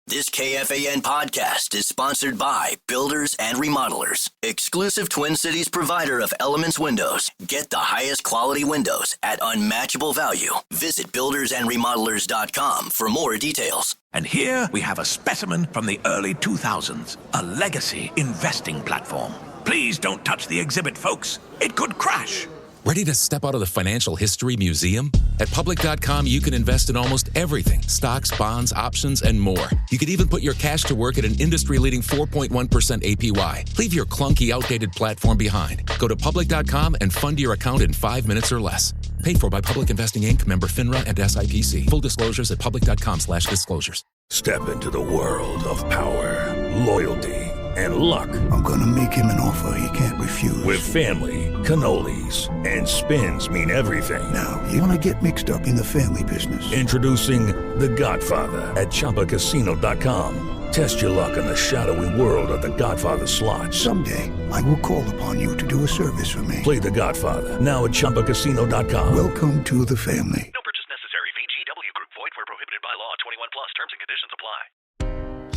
This KFAN podcast is sponsored by Builders and Remodelers, exclusive Twin Cities provider of Elements Windows. Get the highest quality windows at unmatchable value. Visit buildersandremodelers.com for more details. And here we have a specimen from the early 2000s, a legacy investing platform. Please don't touch the exhibit, folks. It could crash. Ready to step out of the financial history museum? At Public.com, you can invest in almost everything. Stocks, bonds, options, and more. You could even put your cash to work at an industry-leading 4.1% APY. Leave your clunky, outdated platform behind. Go to Public.com and fund your account in 5 minutes or less. Paid for by Public Investing Inc., member FINRA and SIPC. Full disclosures at Public.com/disclosures. Step into the world of power, loyalty, and luck. I'm gonna make him an offer he can't refuse. With family, cannolis, and spins mean everything. Now, you wanna get mixed up in the family business. Introducing The Godfather at ChumbaCasino.com. Test your luck in the shadowy world of The Godfather slot. Someday, I will call upon you to do a service for me. Play The Godfather now at ChumbaCasino.com. Welcome to the family. No purchase necessary. VGW Group. Void where prohibited by law. 21 plus. Terms and conditions apply.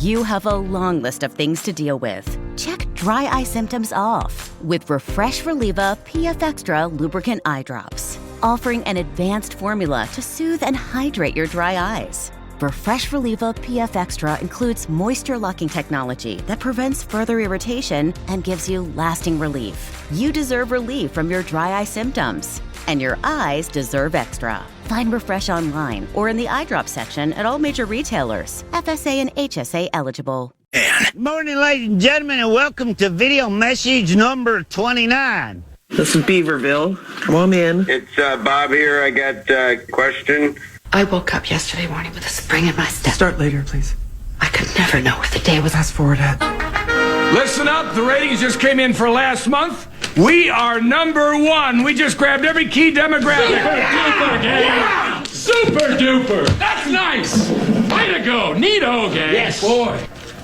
You have a long list of things to deal with. Check dry eye symptoms off with Refresh Relieva PF Extra Lubricant Eye Drops, offering an advanced formula to soothe and hydrate your dry eyes. Refresh Relieva PF Extra includes moisture-locking technology that prevents further irritation and gives you lasting relief. You deserve relief from your dry eye symptoms, and your eyes deserve extra. Find Refresh online or in the eye drop section at all major retailers. FSA and HSA eligible. Good morning, ladies and gentlemen, and welcome to video message number 29. This is Beaverville. Come on in. It's Bob here. I got a question. I woke up yesterday morning with a spring in my step. Start later, please. I could never know what the day was. Fast forward ahead. Listen up. The ratings just came in for last month. We are number one. We just grabbed every key demographic. Super duper, gang. Yeah. Super duper. That's nice. Way to go. Neato, gang. Yes. Boy,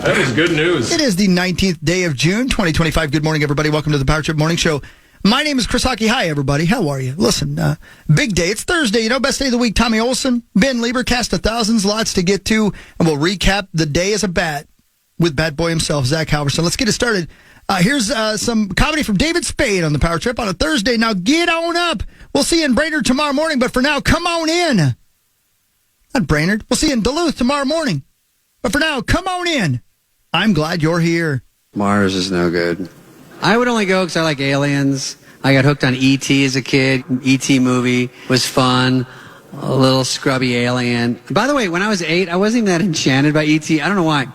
that was good news. It is the 19th day of June, 2025. Good morning, everybody. Welcome to the Power Trip Morning Show. My name is Chris Hockey. Hi, everybody. How are you? Listen, big day. It's Thursday. Best day of the week. Tommy Olson, Ben Lieber, cast of thousands, lots to get to. And we'll recap the day as a bat with Bat Boy himself, Zach Halverson. Let's get it started. Here's some comedy from David Spade on the Power Trip on a Thursday. Now get on up. We'll see you in Brainerd tomorrow morning, but for now, come on in. Not Brainerd. We'll see you in Duluth tomorrow morning. But for now, come on in. I'm glad you're here. Mars is no good. I would only go because I like aliens. I got hooked on E.T. as a kid. E.T. movie was fun. A little scrubby alien. By the way, when I was 8, I wasn't even that enchanted by E.T. I don't know why.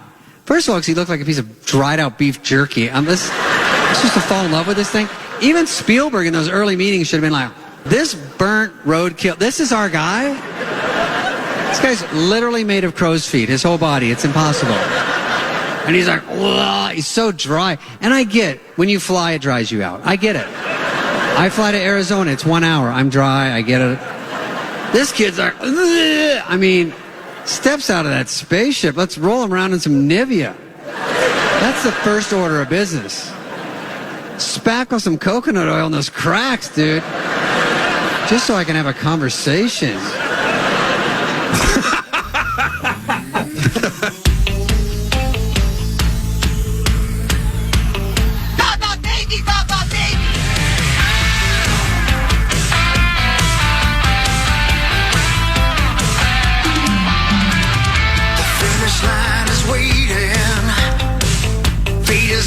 First of all, because he looked like a piece of dried out beef jerky. I'm just to fall in love with this thing. Even Spielberg in those early meetings should have been like, this burnt roadkill, this is our guy? This guy's literally made of crow's feet, his whole body. It's impossible. And he's like, ugh, he's so dry. And I get, when you fly, it dries you out. I get it. I fly to Arizona, it's 1 hour. I'm dry, I get it. This kid's like, ugh. I mean, steps out of that spaceship. Let's roll him around in some Nivea. That's the first order of business. Spackle some coconut oil in those cracks, dude. Just so I can have a conversation.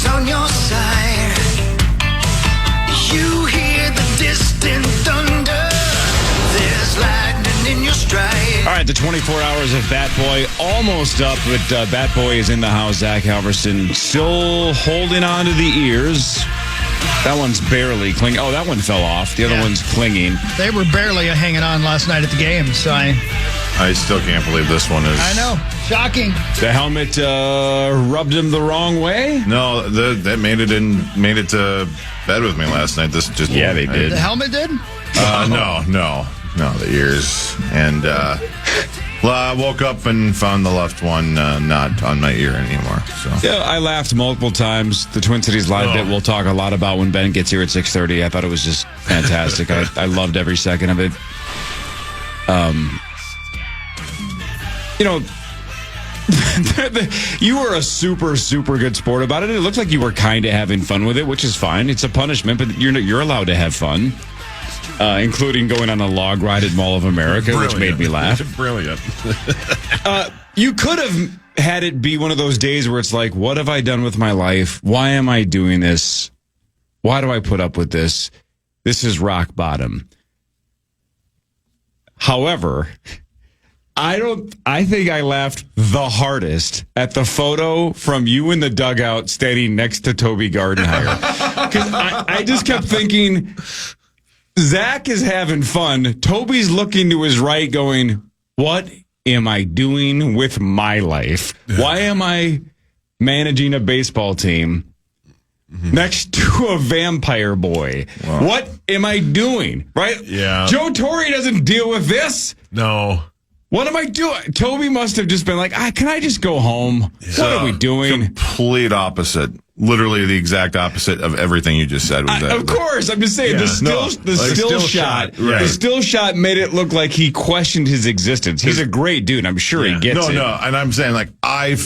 On your side, you hear the distant thunder. There's lightning in your stride. All right, the 24 hours of Bat Boy almost up, but Bat Boy is in the house. Zach Halverson still holding on to the ears. That one's barely clinging. Oh, that one fell off. The other one's clinging. They were barely hanging on last night at the game, so I still can't believe this one is. I know. Shocking. The helmet rubbed him the wrong way? No, that made it to bed with me last night. This just they did. The helmet did? No, the ears. And well, I woke up and found the left one not on my ear anymore. So yeah, I laughed multiple times. The Twin Cities live bit we'll talk a lot about when Ben gets here at 6:30. I thought it was just fantastic. I loved every second of it. You were a super, super good sport about it. It looked like you were kind of having fun with it, which is fine. It's a punishment, but you're allowed to have fun, including going on a log ride at Mall of America, which made me laugh. Brilliant. You could have had it be one of those days where it's like, what have I done with my life? Why am I doing this? Why do I put up with this? This is rock bottom. However, I think I laughed the hardest at the photo from you in the dugout standing next to Toby Gardenhire. Because I just kept thinking, Zach is having fun. Toby's looking to his right going, what am I doing with my life? Why am I managing a baseball team next to a vampire boy? Wow. What am I doing? Right? Yeah. Joe Torre doesn't deal with this. No. What am I doing? Toby must have just been like, can I just go home? Yeah. What are we doing? Complete opposite. Literally the exact opposite of everything you just said. Was that, of course. I'm just saying, the still shot. Right. The still shot made it look like he questioned his existence. He's a great dude. I'm sure he gets it. No. And I'm saying, like, I've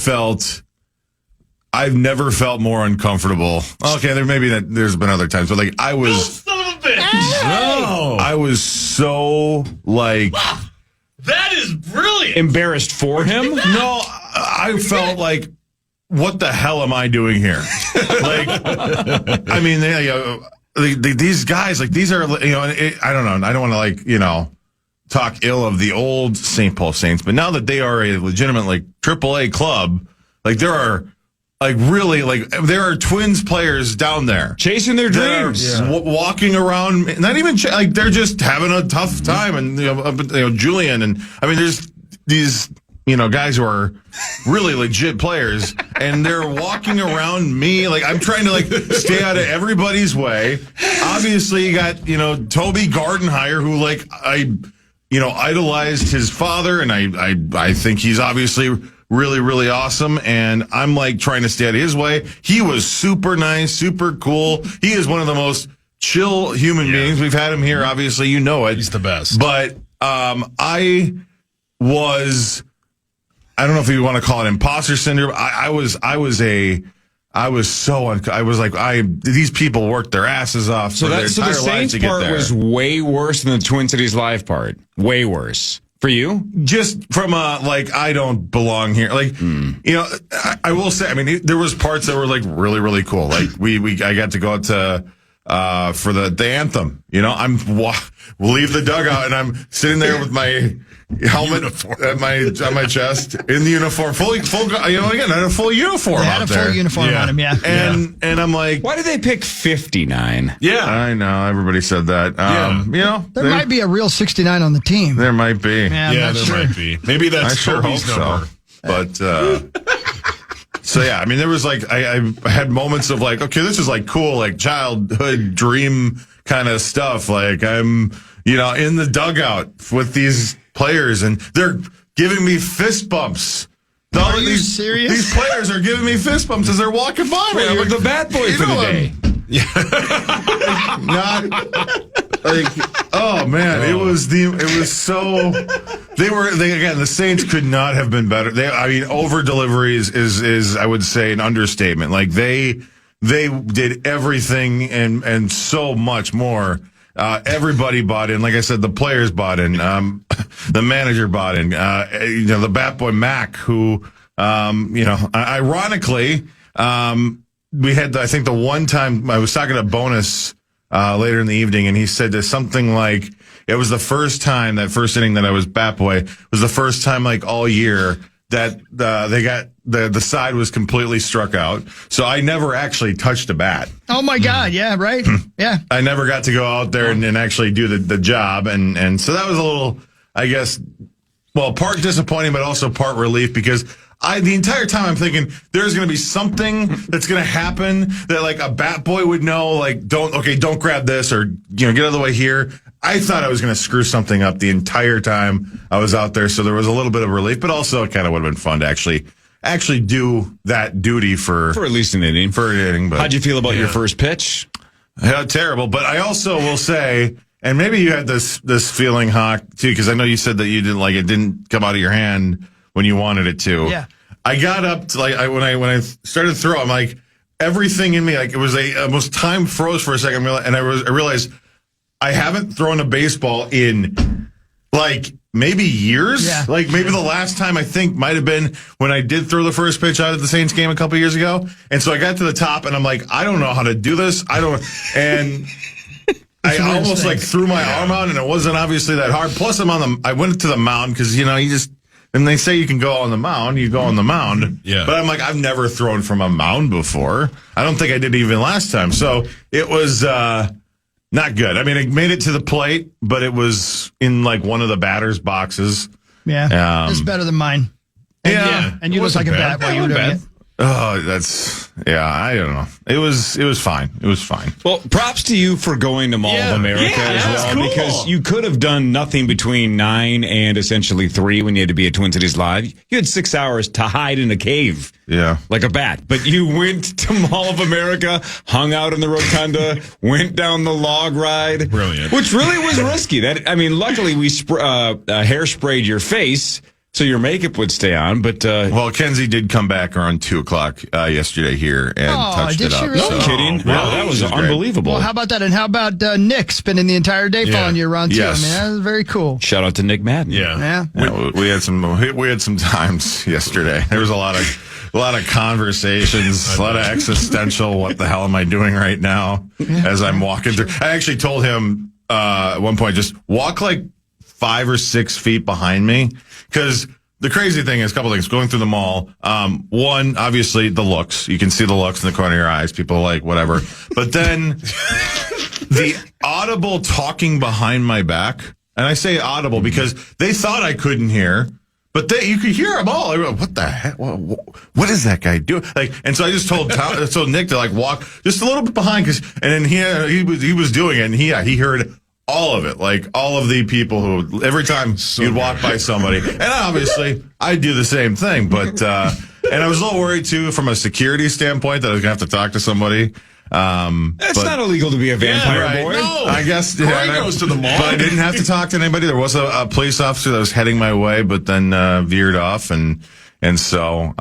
never felt more uncomfortable. Okay, there's been other times, but like I was. Son of a bitch! No, I was so like. That is brilliant. Embarrassed for him? No, I felt like, what the hell am I doing here? Like, I mean, these guys, like, these are, I don't know. I don't want to, talk ill of the old St. Paul Saints, but now that they are a legitimate, like, AAA club, like, there are, like, really, like, there are Twins players down there. Chasing their dreams. Walking around, not even, like, they're just having a tough time. And, Julian, and, I mean, there's these, guys who are really legit players, and they're walking around me. Like, I'm trying to, like, stay out of everybody's way. Obviously, you got, Toby Gardenhire, who, like, I idolized his father, and I think he's obviously really, really awesome, and I'm like trying to stay out of his way. He was super nice, super cool. He is one of the most chill human beings. We've had him here, obviously, you know it. He's the best. But I don't know if you want to call it imposter syndrome. These people worked their asses off. So the Saints part was way worse than the Twin Cities Live part. Way worse. For you? Just from I don't belong here. Like, I will say, I mean, there was parts that were like really, really cool. Like I got to go out to, for the anthem, we'll leave the dugout and I'm sitting there with my helmet on my chest in the uniform, full, again, I had a full uniform out there. Full uniform on him, yeah. And I'm like, why did they pick 59? Yeah. I know. Everybody said that. There might be a real 69 on the team. There might be. Yeah, there might be. Maybe that's Toby's number. But, so yeah, I mean, there was like, I had moments of like, okay, this is like cool, like childhood dream kind of stuff. Like I'm, in the dugout with these players and they're giving me fist bumps. Are you serious? These players are giving me fist bumps as they're walking by me. Well, you're the bat boy for the day. Yeah. Not like, oh man, it was so, the Saints could not have been better. Over delivery is I would say an understatement. Like they did everything and so much more. Everybody bought in. Like I said, the players bought in. The manager bought in. The bat boy Mac, who, ironically, we had, I think, the one time I was talking to Bonus later in the evening, and he said there's something like it was the first time, that first inning that I was bat boy was the first time like all year that they got the side was completely struck out. So I never actually touched a bat. Oh my God! Yeah, right. Yeah, I never got to go out there and actually do the job, and so that was a little, I guess, part disappointing, but also part relief because. The entire time I'm thinking there's going to be something that's going to happen that like a bat boy would know, like don't grab this or, get out of the way here. I thought I was going to screw something up the entire time I was out there. So there was a little bit of relief, but also it kind of would have been fun to actually do that duty for at least an inning. For an inning. But how'd you feel about your first pitch? Yeah, terrible. But I also will say, and maybe you had this feeling, Hawk, too, because I know you said that you didn't like it didn't come out of your hand when you wanted it to. Yeah. I got up to when I started to throw, I'm like, everything in me, like it was almost time froze for a second, and I realized I haven't thrown a baseball in like maybe years. Yeah. Like maybe the last time I think might have been when I did throw the first pitch out at the Saints game a couple years ago. And so I got to the top and I'm like, I don't know how to do this. And I almost like threw my arm out, and it wasn't obviously that hard. Plus I went to the mound because, and they say you can go on the mound, you go on the mound. Yeah. But I'm like, I've never thrown from a mound before. I don't think I did even last time. So it was, not good. I mean, it made it to the plate, but it was in like one of the batter's boxes. Yeah, it's better than mine. And you look like a bat while you were doing it. Oh, I don't know. It was fine. It was fine. Well, props to you for going to Mall of America as well, cool. Because you could have done nothing between 9 and essentially 3 when you had to be at Twin Cities Live. You had 6 hours to hide in a cave. Yeah. Like a bat. But you went to Mall of America, hung out in the rotunda, went down the log ride. Brilliant. Which really was risky. Luckily we hairsprayed your face so your makeup would stay on, but well, Kenzie did come back around 2:00 yesterday here and touched it up. Really? No kidding. Wow, that was unbelievable. Well, how about that? And how about Nick spending the entire day following you around too? Yes. I mean, that was very cool. Shout out to Nick Madden. Yeah. We had some times yesterday. There was a lot of conversations, a lot of existential. What the hell am I doing right now? As I'm walking through, I actually told him at one point, just walk like 5 or 6 feet behind me. Because the crazy thing is a couple things going through the mall. One, obviously the looks. You can see the looks in the corner of your eyes. People like whatever. But then the audible talking behind my back. And I say audible because they thought I couldn't hear. But you could hear them all. I go, what the heck? What is that guy doing? And so I just told Nick to walk just a little bit behind, and then he was doing it, and he heard all of it, like all of the people who every time you'd walk by somebody, and obviously I do the same thing. But and I was a little worried too from a security standpoint that I was gonna have to talk to somebody. It's not illegal to be a vampire boy. No, I guess. Corey goes to the mall. But I didn't have to talk to anybody. There was a police officer that was heading my way, but then veered off, and so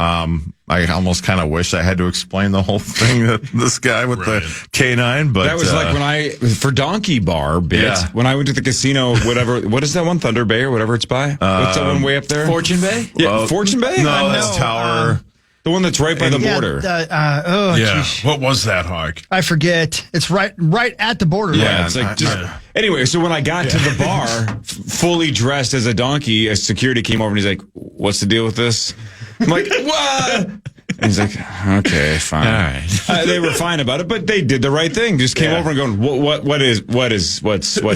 I almost kind of wish I had to explain the whole thing to this guy with the K9. But that was like when for Donkey Bar bit when I went to the casino. What is that one? Thunder Bay or whatever it's by. What's that one way up there? Fortune Bay. Yeah, Fortune Bay. No, that's Tower. The one that's right by the border. What was that, Hawk? I forget. It's right at the border. Yeah, it's like anyway. So when I got to the bar, fully dressed as a donkey, a security came over and he's like, "What's the deal with this?" I'm like, "What?" And he's like, "Okay, fine." All right. They were fine about it, but they did the right thing. Just came over and going, what's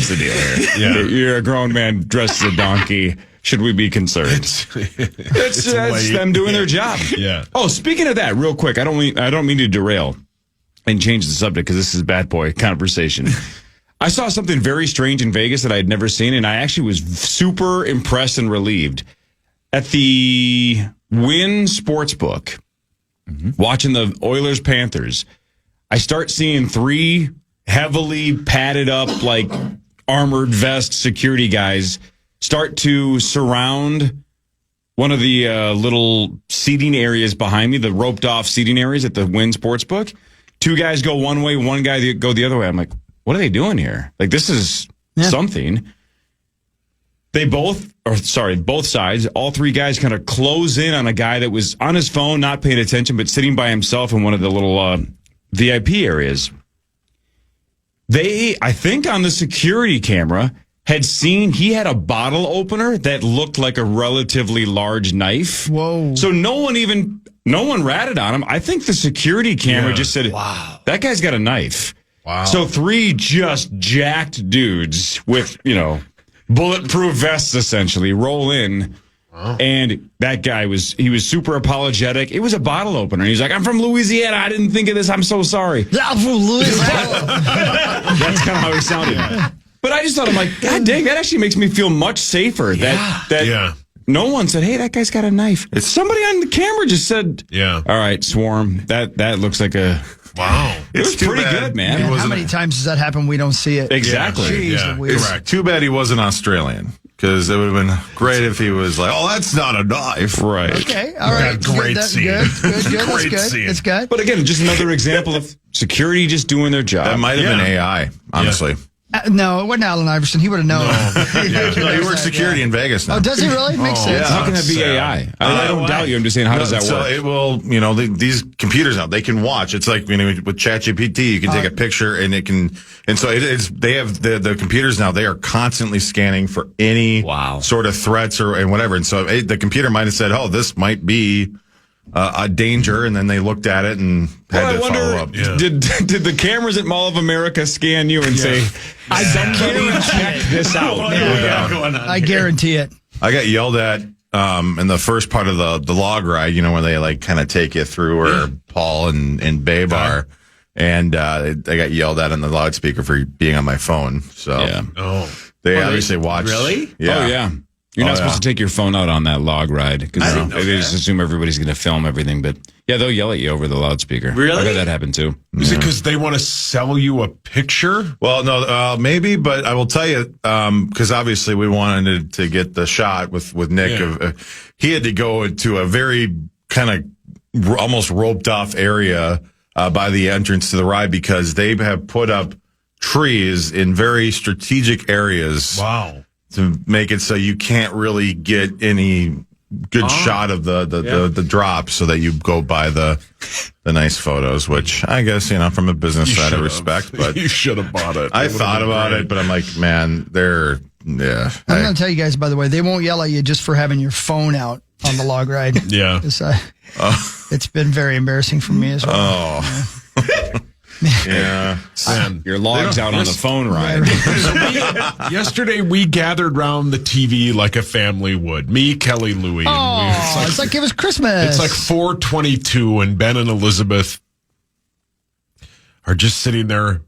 the deal here? You're a grown man dressed as a donkey. Should we be concerned? It's them doing their job. Yeah. Oh, speaking of that, real quick, I don't mean to derail and change the subject because this is bad boy conversation. I saw something very strange in Vegas that I had never seen, and I actually was super impressed and relieved. At the Wynn Sportsbook, watching the Oilers-Panthers, I start seeing 3 heavily padded up, like armored vest security guys start to surround one of the little seating areas behind me, the roped off seating areas at the Wynn Sportsbook. 2 guys go one way, 1 guy go the other way. I'm like, what are they doing here? Like, this is something. Both sides, all 3 guys kind of close in on a guy that was on his phone, not paying attention, but sitting by himself in one of the little VIP areas. They, I think on the security camera, had seen he had a bottle opener that looked like a relatively large knife. Whoa. So no one ratted on him. I think the security camera just said, wow, that guy's got a knife. Wow. So 3 just jacked dudes with, bulletproof vests essentially roll in. Wow. And that guy was super apologetic. It was a bottle opener. He's like, I'm from Louisiana. I didn't think of this. I'm so sorry. I'm from Louisiana. That's kind of how he sounded. Yeah. But I just thought, I'm like, God dang, that actually makes me feel much safer. That no one said, hey, that guy's got a knife. Somebody on the camera just said, all right, Swarm, that looks like a... Wow. It was pretty good, man. How many times does that happen we don't see it? Exactly. Jeez, It's too bad he wasn't Australian. Because it would have been great if he was like, "Oh, that's not a knife." Right. Okay. All right. Great scene. Good. That's Great good. scene. It's good. But again, just another example of security just doing their job. That might have been AI, honestly. No, it wasn't Allen Iverson. He would have known. No, he works security in Vegas now. Oh, does he really? Makes sense. How can that be AI? I don't doubt you. I'm just saying, how does that so work? it will, these computers now, they can watch. It's like, with ChatGPT, you can take a picture and it can, and so they have the computers now, they are constantly scanning for any sort of threats and whatever. And so the computer might have said, "Oh, this might be a danger," and then they looked at it and had to follow up. Did the cameras at Mall of America scan you and say, "I don't check this out"? I guarantee it. I got yelled at in the first part of the log ride, where they like kind of take you through where Paul and Babe are, and I got yelled at on the loudspeaker for being on my phone. So they obviously watched. Really? Yeah. Oh yeah. You're not supposed to take your phone out on that log ride because they just assume everybody's going to film everything. But yeah, they'll yell at you over the loudspeaker. Really? I bet that happened too. Is it because they want to sell you a picture? Well, no, maybe, but I will tell you, because obviously we wanted to get the shot with Nick. He had to go into a very kind of almost roped off area by the entrance to the ride because they have put up trees in very strategic areas. Wow. To make it so you can't really get any good shot of the drop, so that you go by the nice photos, which I guess from a business side of respect, but you should have bought it. I thought about it, but I'm like, man, I'm going to tell you guys, by the way, they won't yell at you just for having your phone out on the log ride. Yeah, it's been very embarrassing for me as well. Yeah. Your log's out on the phone ride. Yesterday, we gathered around the TV like a family would. Me, Kelly, Louie. It's like it was Christmas. It's like 4:22, and Ben and Elizabeth are just sitting there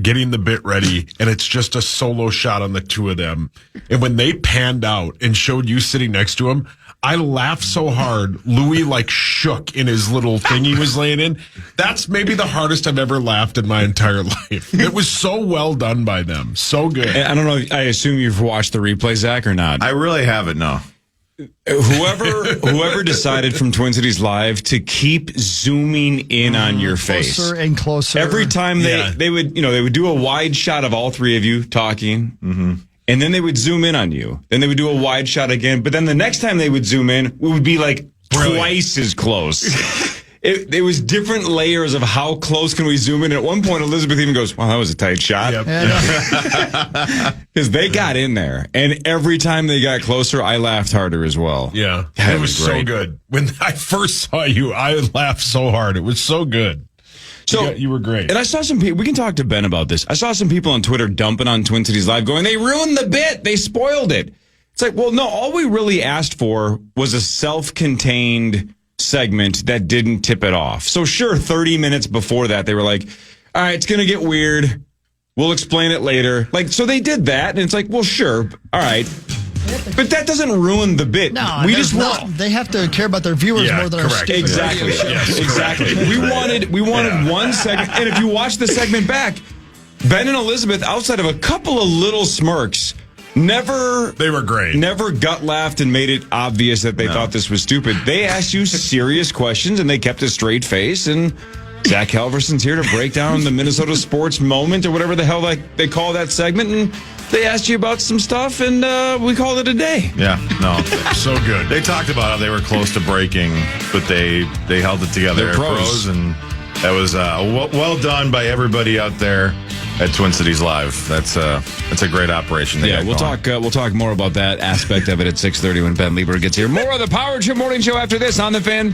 getting the bit ready, and it's just a solo shot on the two of them. And when they panned out and showed you sitting next to him, I laughed so hard, Louis shook in his little thing he was laying in. That's maybe the hardest I've ever laughed in my entire life. It was so well done by them. So good. I don't know. I assume you've watched the replay, Zach, or not? I really haven't, no. Whoever decided from Twin Cities Live to keep zooming in on your face. Closer and closer. Every time they would do a wide shot of all three of you talking. Mm-hmm. And then they would zoom in on you. Then they would do a wide shot again. But then the next time they would zoom in, it would be like twice as close. It was different layers of how close can we zoom in. At one point, Elizabeth even goes, "Wow, that was a tight shot." Because they got in there. And every time they got closer, I laughed harder as well. Yeah. God, it was so good. When I first saw you, I laughed so hard. It was so good. So you were great. And I saw some people, we can talk to Ben about this. I saw some people on Twitter dumping on Twin Cities Live going, "They ruined the bit. They spoiled it." It's like, well, no, all we really asked for was a self-contained segment that didn't tip it off. So sure, 30 minutes before that, they were like, "All right, it's going to get weird. We'll explain it later." So they did that. And it's like, well, sure. All right. But that doesn't ruin the bit. No, we just want. They have to care about their viewers more than our stupid Exactly. Yes, exactly. We wanted one segment, and if you watch the segment back, Ben and Elizabeth, outside of a couple of little smirks, they were great. Never gut laughed and made it obvious that they thought this was stupid. They asked you serious questions, and they kept a straight face. And Zach Halverson's here to break down the Minnesota sports moment or whatever the hell they call that segment. And they asked you about some stuff, and we called it a day. Yeah, no, so good. They talked about how they were close to breaking, but they held it together. They're pros. And that was well done by everybody out there at Twin Cities Live. That's a great operation. We'll talk more about that aspect of it at 6:30 when Ben Lieber gets here. More of the Power Trip Morning Show after this on the Fan.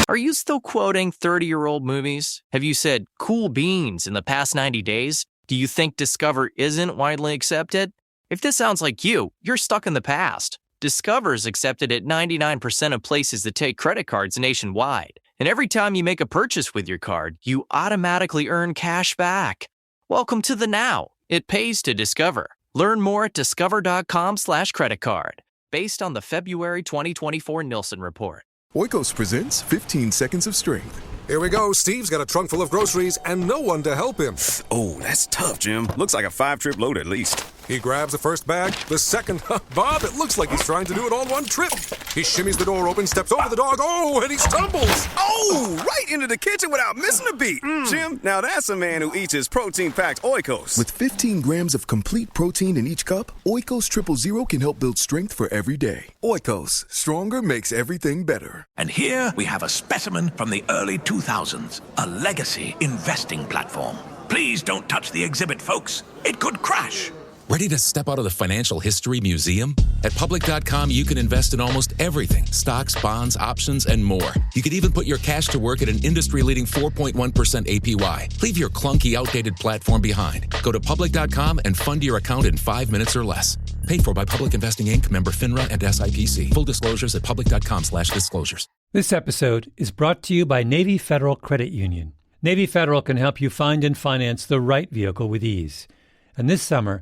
Are you still quoting 30-year-old movies? Have you said cool beans in the past 90 days? Do you think Discover isn't widely accepted? If this sounds like you're stuck in the past. Discover is accepted at 99% of places that take credit cards nationwide. And every time you make a purchase with your card, you automatically earn cash back. Welcome to the now. It pays to Discover. Learn more at discover.com/credit card, based on the February 2024 Nielsen report. Oikos presents 15 Seconds of Strength. Here we go. Steve's got a trunk full of groceries and no one to help him. Oh, that's tough, Jim. Looks like a 5-trip load at least. He grabs the first bag, the second. Bob, it looks like he's trying to do it all one trip. He shimmies the door open, steps over the dog. Oh, and he stumbles. Oh, right into the kitchen without missing a beat. Jim, now that's a man who eats his protein-packed Oikos. With 15 grams of complete protein in each cup, Oikos 000 can help build strength for every day. Oikos, stronger makes everything better. And here we have a specimen from the early 2000s, a legacy investing platform. Please don't touch the exhibit, folks. It could crash. Ready to step out of the financial history museum? At Public.com, you can invest in almost everything. Stocks, bonds, options, and more. You could even put your cash to work at an industry-leading 4.1% APY. Leave your clunky, outdated platform behind. Go to Public.com and fund your account in 5 minutes or less. Paid for by Public Investing Inc., member FINRA and SIPC. Full disclosures at Public.com/disclosures. This episode is brought to you by Navy Federal Credit Union. Navy Federal can help you find and finance the right vehicle with ease. And this summer,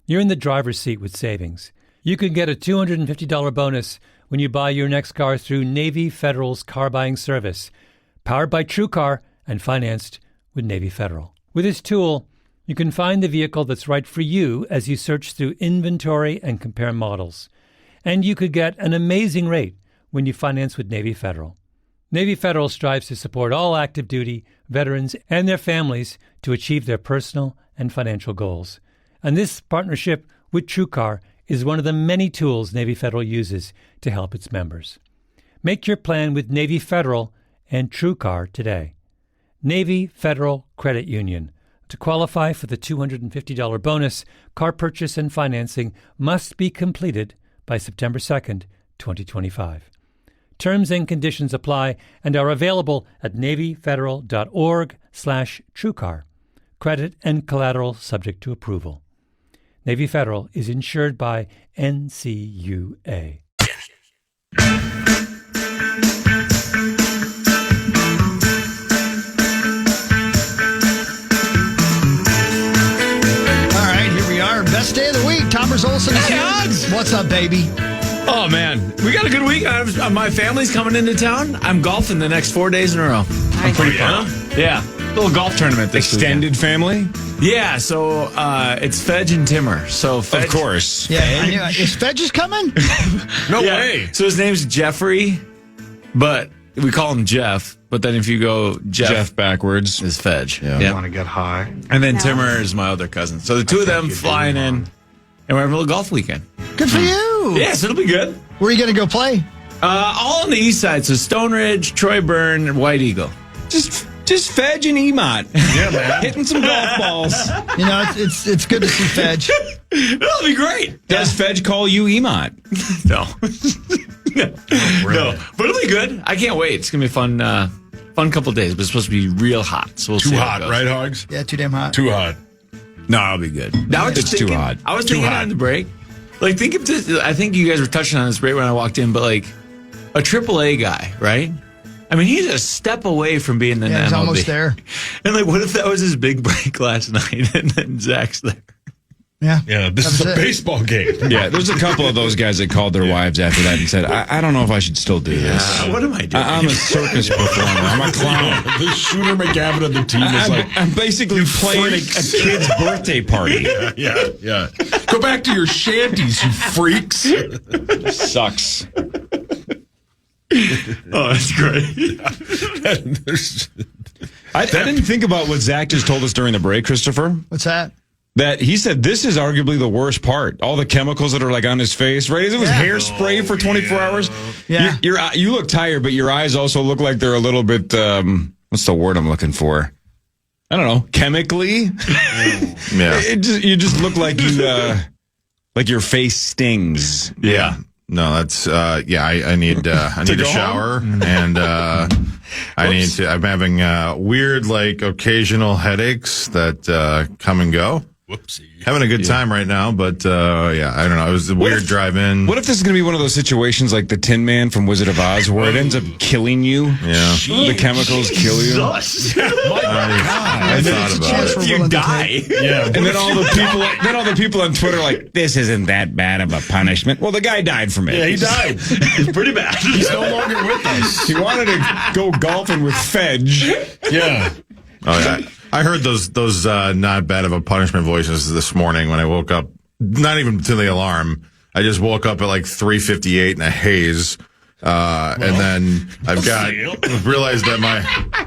you're in the driver's seat with savings. You can get a $250 bonus when you buy your next car through Navy Federal's car buying service, powered by TrueCar and financed with Navy Federal. With this tool, you can find the vehicle that's right for you as you search through inventory and compare models. And you could get an amazing rate when you finance with Navy Federal. Navy Federal strives to support all active duty, veterans, and their families to achieve their personal and financial goals. And this partnership with TrueCar is one of the many tools Navy Federal uses to help its members. Make your plan with Navy Federal and TrueCar today. Navy Federal Credit Union. To qualify for the $250 bonus, car purchase and financing must be completed by September 2nd, 2025. Terms and conditions apply and are available at NavyFederal.org/TrueCar. Credit and collateral subject to approval. Navy Federal is insured by NCUA. All right, here we are. Best day of the week. Tom Olson is here. What's up, baby? Oh, man. We got a good week. My family's coming into town. I'm golfing the next 4 days in a row. I'm pretty pumped. Yeah. Little golf tournament this Extended family? Yeah, so it's Fedge and Timmer. So Fedge, of course. Yeah, I knew. Is Fedge is coming? No way. So his name's Jeffrey, but we call him Jeff. But then if you go Jeff backwards, is Fedge. Yeah. Yep. Want to get high. And then Timmer is my other cousin. So the two of them flying in, and we're having a little golf weekend. Good for you. Yeah, so it'll be good. Where are you going to go play? All on the east side. So Stone Ridge, Troy Burn, White Eagle. Just Fedge and Emot. Yeah, man. Hitting some golf balls. You know, it's good to see Fedge. That'll be great. Does Fedge call you Emot? No. No. But it'll be good. I can't wait. It's going to be a fun couple of days, but it's supposed to be real hot. So we'll see. Too hot, right, Hogs? Yeah, too damn hot. Too hot. No, I'll be good. Now it's too hot. I was thinking on the break. Like, think of this. I think you guys were touching on this break when I walked in, but like a AAA guy, right? I mean, he's a step away from being in the MLB. He's almost there. And like, what if that was his big break last night and then Zach's there? Yeah. Yeah, this is a baseball game. Yeah, there's a couple of those guys that called their wives after that and said, I don't know if I should still do this. What am I doing? I'm a circus performer. I'm a clown. The Shooter McGavin of the team is I'm basically playing a kid's birthday party. Yeah. Go back to your shanties, you freaks. Sucks. Oh, that's great. I didn't think about what Zach just told us during the break, Christopher. What's that? That he said this is arguably the worst part. All the chemicals that are like on his face, right? It was hairspray for 24 hours. Yeah. You look tired, but your eyes also look like they're a little bit, what's the word I'm looking for? I don't know. Chemically? Yeah. You just look like like your face stings. Yeah. No, that's I need a shower and I'm having weird like occasional headaches that come and go. Whoopsie. Having a good time right now, but yeah, I don't know. It was a weird drive in. What if this is going to be one of those situations like the Tin Man from Wizard of Oz, where it ends up killing you? Yeah, the chemicals kill you. I thought about it. If you die, Yeah, And then all the people on Twitter are like, this isn't that bad of a punishment. Well, the guy died from it. yeah, he died. it's pretty bad. He's no longer with us. He wanted to go golfing with Fedge. Yeah. Oh yeah, I heard those not bad of a punishment voices this morning when I woke up. Not even to the alarm. I just woke up at like 3:58 in a haze. And then I've realized that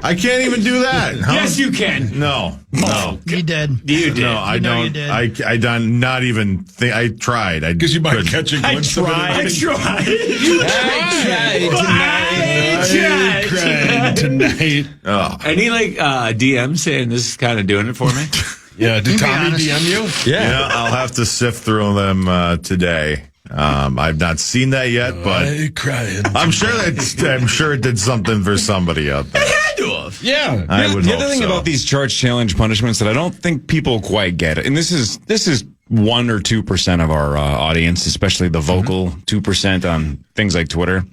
I can't even do that. Yes, you can. No. You did. You did. No, I don't. You did. I don't. Not even think. I tried. Because you might catch a glimpse of it. I tried. I tried tonight. Oh. Any DM saying this is kind of doing it for me? Yeah, did Tommy DM you? Yeah, I'll have to sift through them today. I've not seen that yet, but I'm sure it did something for somebody out there. It had to have. Yeah. I would The hope other thing so. about these charge challenge punishments that I don't think people quite get, and this is 1 or 2% of our audience, especially the vocal 2% on things like Twitter.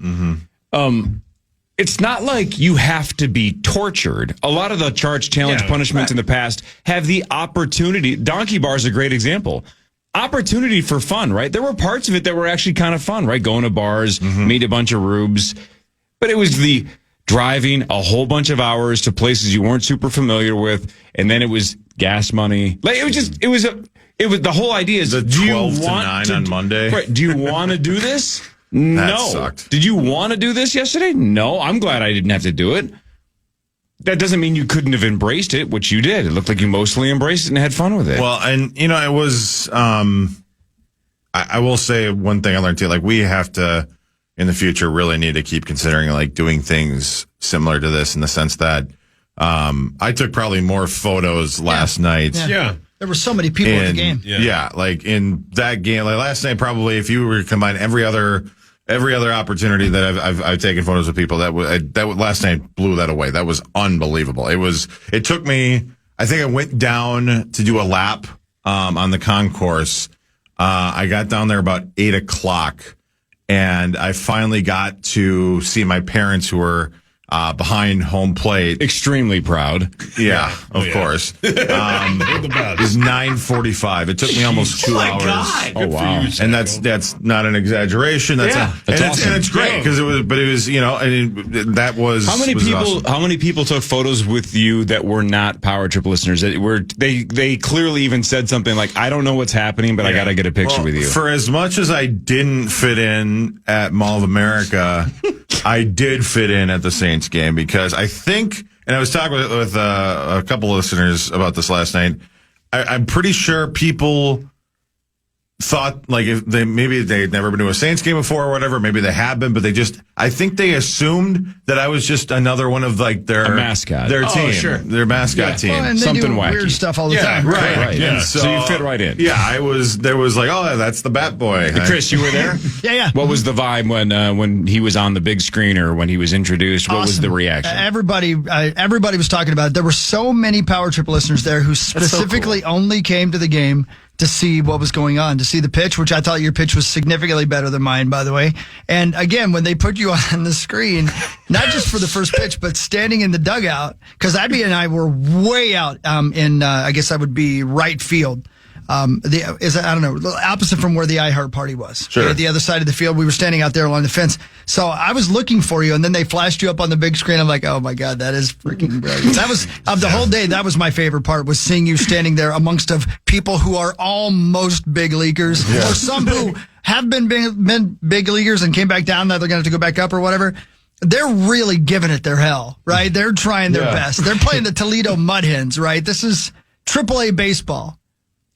It's not like you have to be tortured. A lot of the charge challenge punishments in the past have the opportunity. Donkey bar is a great example. Opportunity for fun, right? There were parts of it that were actually kind of fun, right? Going to bars, meet a bunch of rubes. But it was the driving a whole bunch of hours to places you weren't super familiar with, and then it was gas money. Like it was the whole idea is, the do you 12 to want 9 on Monday? Right, do you want to do this? No. Sucked. Did you want to do this yesterday? No. I'm glad I didn't have to do it. That doesn't mean you couldn't have embraced it, which you did. It looked like you mostly embraced it and had fun with it. Well, and it was. I will say one thing I learned too. Like we have to, in the future, really need to keep considering like doing things similar to this in the sense that I took probably more photos last night. Yeah. There were so many people in the game. Yeah, like in that game, like last night, probably if you were to combine every other opportunity that I've taken photos of people, that last night blew that away. That was unbelievable. It took me. I think I went down to do a lap on the concourse. I got down there about 8:00, and I finally got to see my parents who were behind home plate. Extremely proud. Yeah, of course. It was 9:45. It took me almost 2 hours. God. Oh wow! And that's not an exaggeration. That's awesome. And it's great because that was. How many was people? awesome. How many people took photos with you that were not Power Trip listeners? That were they clearly even said something like, "I don't know what's happening, but I got to get a picture with you." For as much as I didn't fit in at Mall of America, I did fit in at the Saints game because I think, and I was talking with a couple of listeners about this last night. I'm pretty sure people thought like if they'd never been to a Saints game before or whatever. Maybe they have been, but I think they assumed that I was just another one of like their mascot, their team, their mascot team. Well, and they Something do wacky. weird stuff all the time. Right. Yeah. And So you fit right in. Yeah, there was like, oh, that's the Bat Boy. Chris, you were there? Yeah. What was the vibe when he was on the big screen or when he was introduced? What was the reaction? Everybody was talking about it. There were so many Power Trip listeners there who specifically only came to the game to see what was going on, to see the pitch, which I thought your pitch was significantly better than mine, by the way. And again, when they put you on the screen, not just for the first pitch, but standing in the dugout, because Abby and I were way out I guess I would be right field. I don't know, opposite from where the iHeart party was. Sure. At the other side of the field, we were standing out there along the fence. So I was looking for you, and then they flashed you up on the big screen. I'm like, oh my God, that is freaking brilliant. That was, of the whole day, that was my favorite part, was seeing you standing there amongst of people who are almost big leaguers, or some who have been big leaguers and came back down, that they're going to have to go back up or whatever. They're really giving it their hell, right? They're trying their best. They're playing the Toledo Mud Hens, right? This is AAA baseball.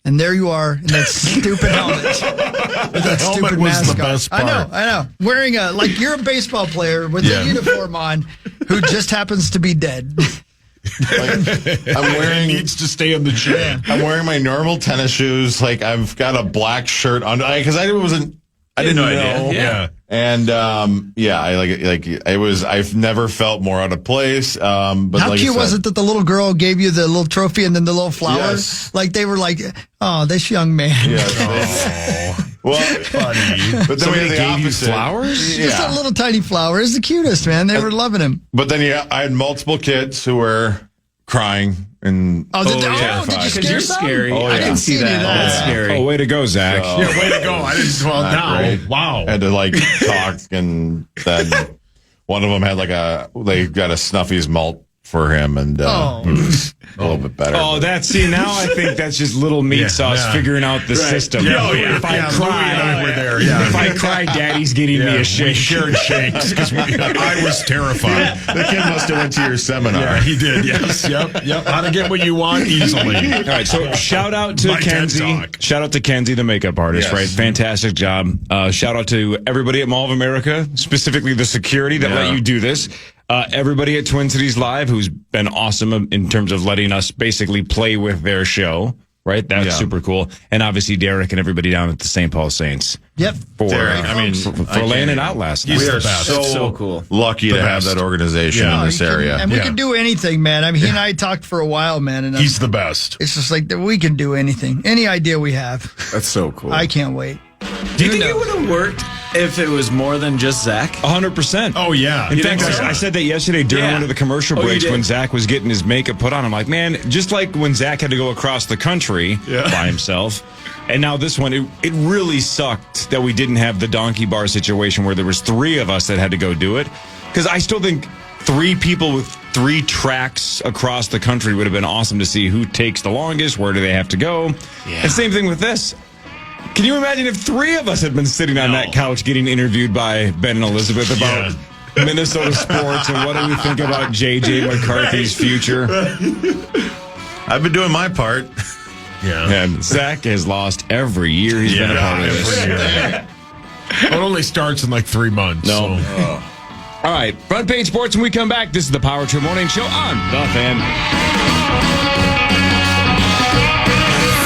And there you are in that stupid helmet. With that stupid mascot. The best part. I know. Wearing you're a baseball player with a uniform on who just happens to be dead. I'm wearing needs to stay in the gym. I'm wearing my normal tennis shoes. Like I've got a black shirt on because I didn't know. Yeah. And I've never felt more out of place. But how like cute was it that the little girl gave you the little trophy and then the little flowers? Yes. Like they were like, oh, this young man. Yes. Well, funny. But then we had the gave you opposite. flowers? Just a little tiny flower. It's the cutest, man. They were loving him. But then I had multiple kids who were crying and did you scare some? Scary. Oh, I didn't see any of that. That's scary. Oh, way to go, Zach. Yeah, way to go. I didn't. Well, now, great. wow. Had to talk, and then one of them had they got a Snuffy's malt for him, and he was a little bit better. Oh, now I think that's just little meat sauce figuring out the system. Yeah, if I cry, we're there. Yeah. If I cry, Daddy's getting me a shake. We shared shakes because I was terrified. The kid must have went to your seminar. Yeah, he did. Yes. Yep. How to get what you want easily. All right. So shout out to Kenzie. Shout out to Kenzie, the makeup artist. Yes. Right. Fantastic job. Shout out to everybody at Mall of America, specifically the security that let you do this. Everybody at Twin Cities Live, who's been awesome in terms of letting us basically play with their show, right? That's super cool. And obviously Derek and everybody down at the St. Paul Saints. Yep. For laying it out last night. We are so cool. lucky to have that organization in this area. And we can do anything, man. I mean, he and I talked for a while, man. And he's the best. It's just like we can do anything. Any idea we have. That's so cool. I can't wait. Do you think it would have worked if it was more than just Zach? 100%. Oh, yeah. In fact, I said that yesterday during one of the commercial breaks you when Zach was getting his makeup put on. I'm like, man, just like when Zach had to go across the country by himself. And now this one, it really sucked that we didn't have the donkey bar situation where there was 3 of us that had to go do it. Because I still think 3 people with 3 tracks across the country would have been awesome to see who takes the longest, where do they have to go. Yeah. And same thing with this. Can you imagine if 3 of us had been sitting on that couch getting interviewed by Ben and Elizabeth about Minnesota sports and what do we think about J.J. McCarthy's future? I've been doing my part. Yeah. And Zach has lost every year he's been a part of this. It only starts in 3 months. No. So. All right. Front page sports when we come back. This is the Power Trip Morning Show on The Fan.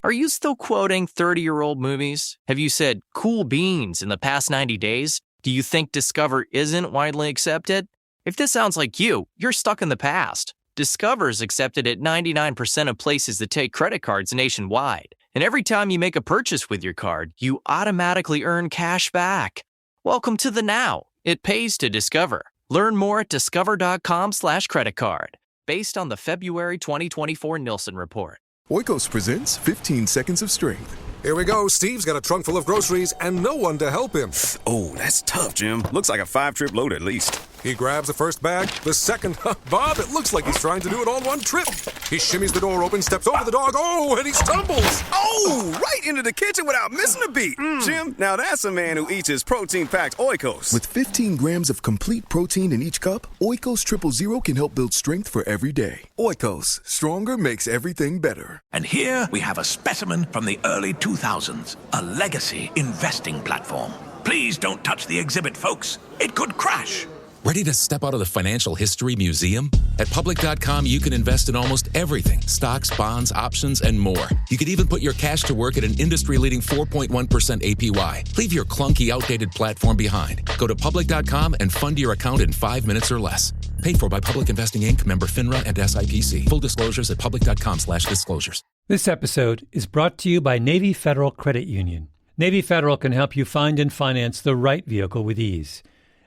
Are you still quoting 30-year-old movies? Have you said cool beans in the past 90 days? Do you think Discover isn't widely accepted? If this sounds like you, you're stuck in the past. Discover is accepted at 99% of places that take credit cards nationwide. And every time you make a purchase with your card, you automatically earn cash back. Welcome to the now. It pays to Discover. Learn more at discover.com/creditcard. Based on the February 2024 Nielsen report. Oikos presents 15 Seconds of Strength. Here we go. Steve's got a trunk full of groceries and no one to help him. Oh, that's tough, Jim. Looks like a 5-trip load at least. He grabs the first bag, the second. Bob, it looks like he's trying to do it all in one trip. He shimmies the door open, steps over the dog. Oh, and he stumbles. Oh, right into the kitchen without missing a beat. Jim, now that's a man who eats his protein-packed Oikos. With 15 grams of complete protein in each cup, Oikos 000 can help build strength for every day. Oikos, stronger makes everything better. And here we have a specimen from the early 2000s, a legacy investing platform. Please don't touch the exhibit, folks. It could crash. Ready to step out of the financial history museum? At Public.com, you can invest in almost everything. Stocks, bonds, options, and more. You could even put your cash to work at an industry-leading 4.1% APY. Leave your clunky, outdated platform behind. Go to Public.com and fund your account in 5 minutes or less. Paid for by Public Investing Inc., member FINRA and SIPC. Full disclosures at Public.com/disclosures. This episode is brought to you by Navy Federal Credit Union. Navy Federal can help you find and finance the right vehicle with ease.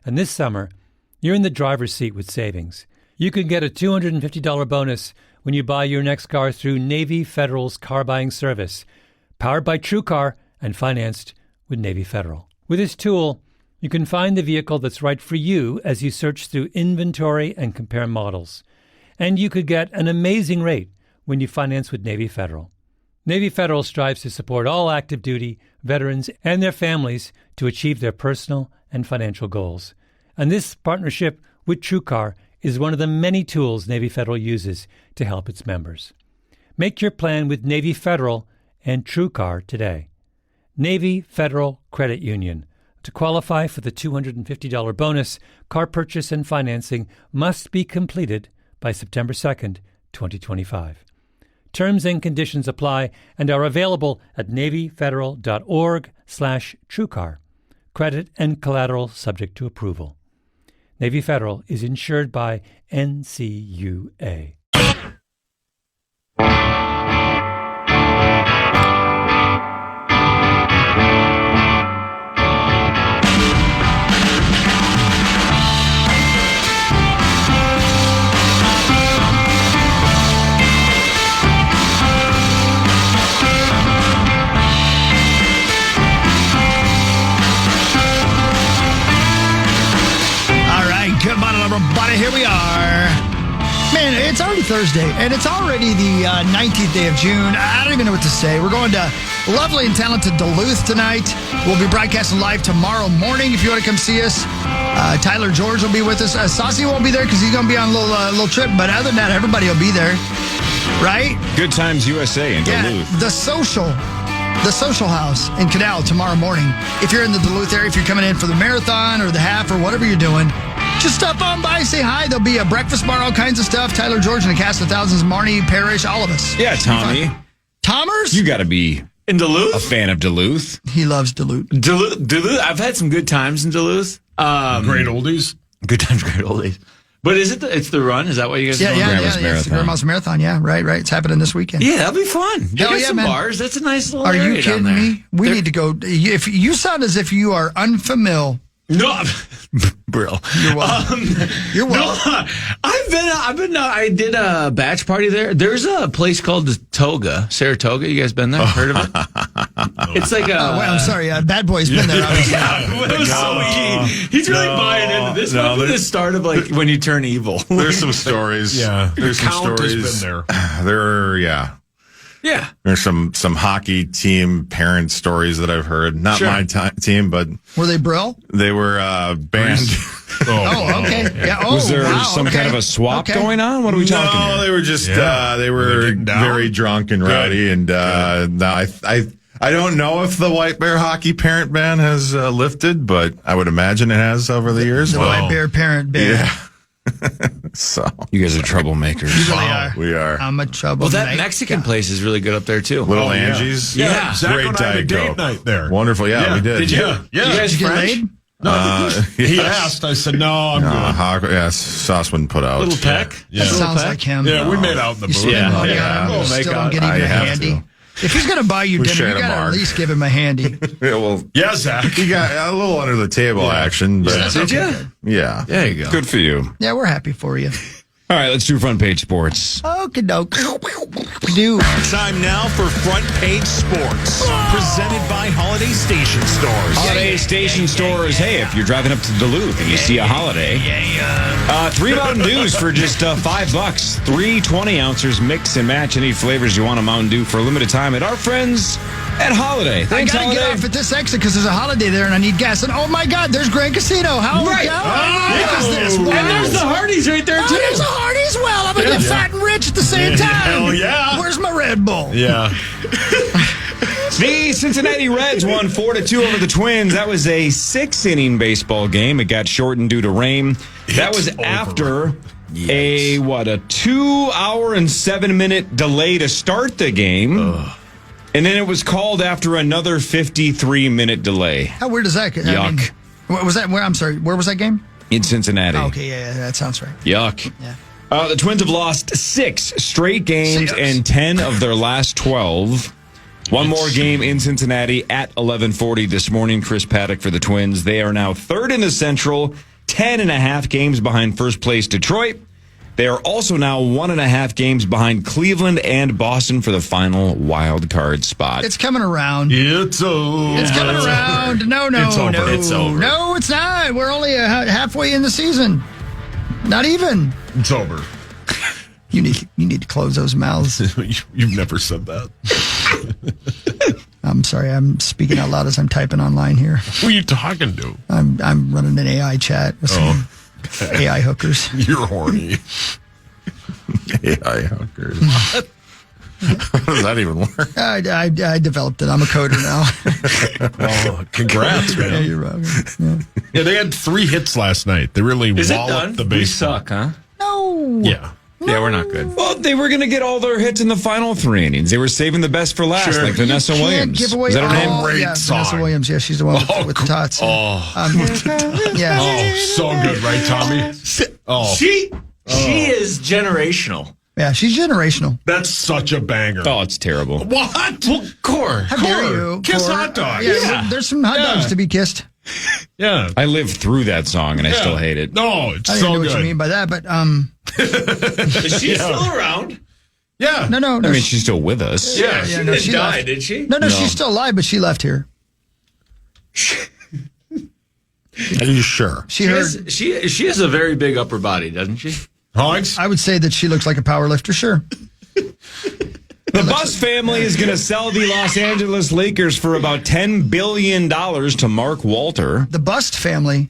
And this summer, you're in the driver's seat with savings. You can get a $250 bonus when you buy your next car through Navy Federal's car buying service, powered by TrueCar and financed with Navy Federal. With this tool, you can find the vehicle that's right for you as you search through inventory and compare models. And you could get an amazing rate when you finance with Navy Federal. Navy Federal strives to support all active duty, veterans, and their families to achieve their personal and financial goals. And this partnership with TrueCar is one of the many tools Navy Federal uses to help its members. Make your plan with Navy Federal and TrueCar today. Navy Federal Credit Union. To qualify for the $250 bonus, car purchase and financing must be completed by September 2nd, 2025. Terms and conditions apply and are available at NavyFederal.org/TrueCar. Credit and collateral subject to approval. Navy Federal is insured by NCUA. Good morning, everybody. Here we are. Man, it's already Thursday, and it's already the 19th day of June. I don't even know what to say. We're going to lovely and talented Duluth tonight. We'll be broadcasting live tomorrow morning if you want to come see us. Tyler George will be with us. Saucy won't be there because he's going to be on a little trip, but other than that, everybody will be there. Right? Good Times USA in Duluth. The Social House in Canal tomorrow morning. If you're in the Duluth area, if you're coming in for the marathon or the half or whatever you're doing, just stop on by, say hi. There'll be a breakfast bar, all kinds of stuff. Tyler George and a cast of thousands, Marnie, Parrish, all of us. Yeah, Tommy. Tommers? You got to be in Duluth. A fan of Duluth. He loves Duluth. Duluth. I've had some good times in Duluth. Great oldies. Good times, great oldies. But is it? It's the run. Is that what you guys? Yeah, are doing? It's the Grandma's Marathon. Yeah, right. It's happening this weekend. Yeah, that'll be fun. They got some man. bars. That's a nice little. Are area you kidding down there. me? We need to go. If you sound as if you are unfamiliar. No, Brill. You're welcome. You're welcome. No, I've been. I did a batch party there. There's a place called the Toga, Saratoga. You guys been there? Heard of it? It's like a. I'm sorry. Bad Boy's been there. He's really buying into this. Might be the start of like when you turn evil. There's some stories. Yeah, there's some Count stories. has been there. Yeah. There's some hockey team parent stories that I've heard. Not my team, but were they Brill? They were banned. Oh, okay. Yeah. Was there some kind of a swap going on? What are we talking? No, here? they were just they were very drunk and rowdy, and now I don't know if the White Bear hockey parent ban has lifted, but I would imagine it has over the years. The White Bear parent ban. Yeah. So you guys are troublemakers. You really are. We are. I'm a troublemaker. Well, that Mexican place is really good up there too. Little Angie's. Yeah. Zach Great and I had a Diet date Coke. night there. Wonderful. Yeah, we did. Did you? Yeah. You guys Did you get French? laid? No, he asked. I said, no, I'm good. Sauce wouldn't put out. Little peck. Yeah. That sounds like him. Yeah, we made out in the booth. Yeah. Still don't get even a handy. If he's going to buy you We dinner, shared you a got to at marg. least give him a handy. Yeah, Zach. He got a little under the table action. But Did you? Yeah. There you go. Good for you. Yeah, we're happy for you. All right, let's do front page sports. Okie doke. Do. Time now for Front Page Sports, presented by Holiday Station Stores. Holiday Station Stores. Hey, if you're driving up to Duluth and you see a holiday, 3 Mountain Dews for just $5. 3 20-ounces. Mix and match any flavors you want of Mountain Dew for a limited time at our friends at Holiday. Thanks, I gotta Holiday. get off at this exit because there's a holiday there and I need gas. And oh my God, there's Grand Casino. How is this? Wow. And there's the Hardee's right there too. There's a Hardee's. Well, I'm gonna get fat and rich at the same time. Hell yeah. Where's my Red Bull? Yeah. The Cincinnati Reds won 4-2 over the Twins. That was a 6-inning baseball game. It got shortened due to rain. That was after a 2-hour and 7-minute delay to start the game. And then it was called after another 53-minute delay. How weird is that? Yuck. What was that? I'm sorry. Where was that game? In Cincinnati. Oh, okay, yeah, that sounds right. Yuck. Yeah. The Twins have lost 6 straight games and 10 of their last 12. One more game in Cincinnati at 11:40 this morning. Chris Paddock for the Twins. They are now third in the Central, 10.5 games behind first place Detroit. They are also now 1.5 games behind Cleveland and Boston for the final wild card spot. It's coming around. It's over. It's coming around. No, It's over. no. It's over. No, it's not. We're only halfway in the season. Not even. It's over. You need to close those mouths. You've never said that. I'm sorry. I'm speaking out loud as I'm typing online here. Who are you talking to? I'm running an AI chat with some AI hookers. You're horny. AI hookers. How does that even work? I developed it. I'm a coder now. Oh, congrats, man. Yeah, you're welcome. Yeah, they had 3 hits last night. They really Is it walloped done? the We baseball. suck, huh? No. Yeah. Yeah, we're not good. Well, they were going to get all their hits in the final 3 innings. They were saving the best for last, like Vanessa Williams. Give away Is that her name? Vanessa Williams. Yeah, she's the one with the tots. Yeah. Oh, so good, right, Tommy? Oh, She is generational. Yeah, she's generational. that's such a banger. Oh, it's terrible. What? Well, Core. How dare you? Kiss Cor? hot dogs. Yeah, there's some hot dogs to be kissed. Yeah. I lived through that song, and I still hate it. No, it's I don't so know good. what you mean by that, but Is she still around? Yeah. no. I mean, she's still with us. Yeah, she didn't she die, left. did she? No, she's still alive, but she left here. Are you sure? She has a very big upper body, doesn't she? Hogs? I would say that she looks like a power lifter, sure. The Bus family is going to sell the Los Angeles Lakers for about $10 billion to Mark Walter. The Bust family.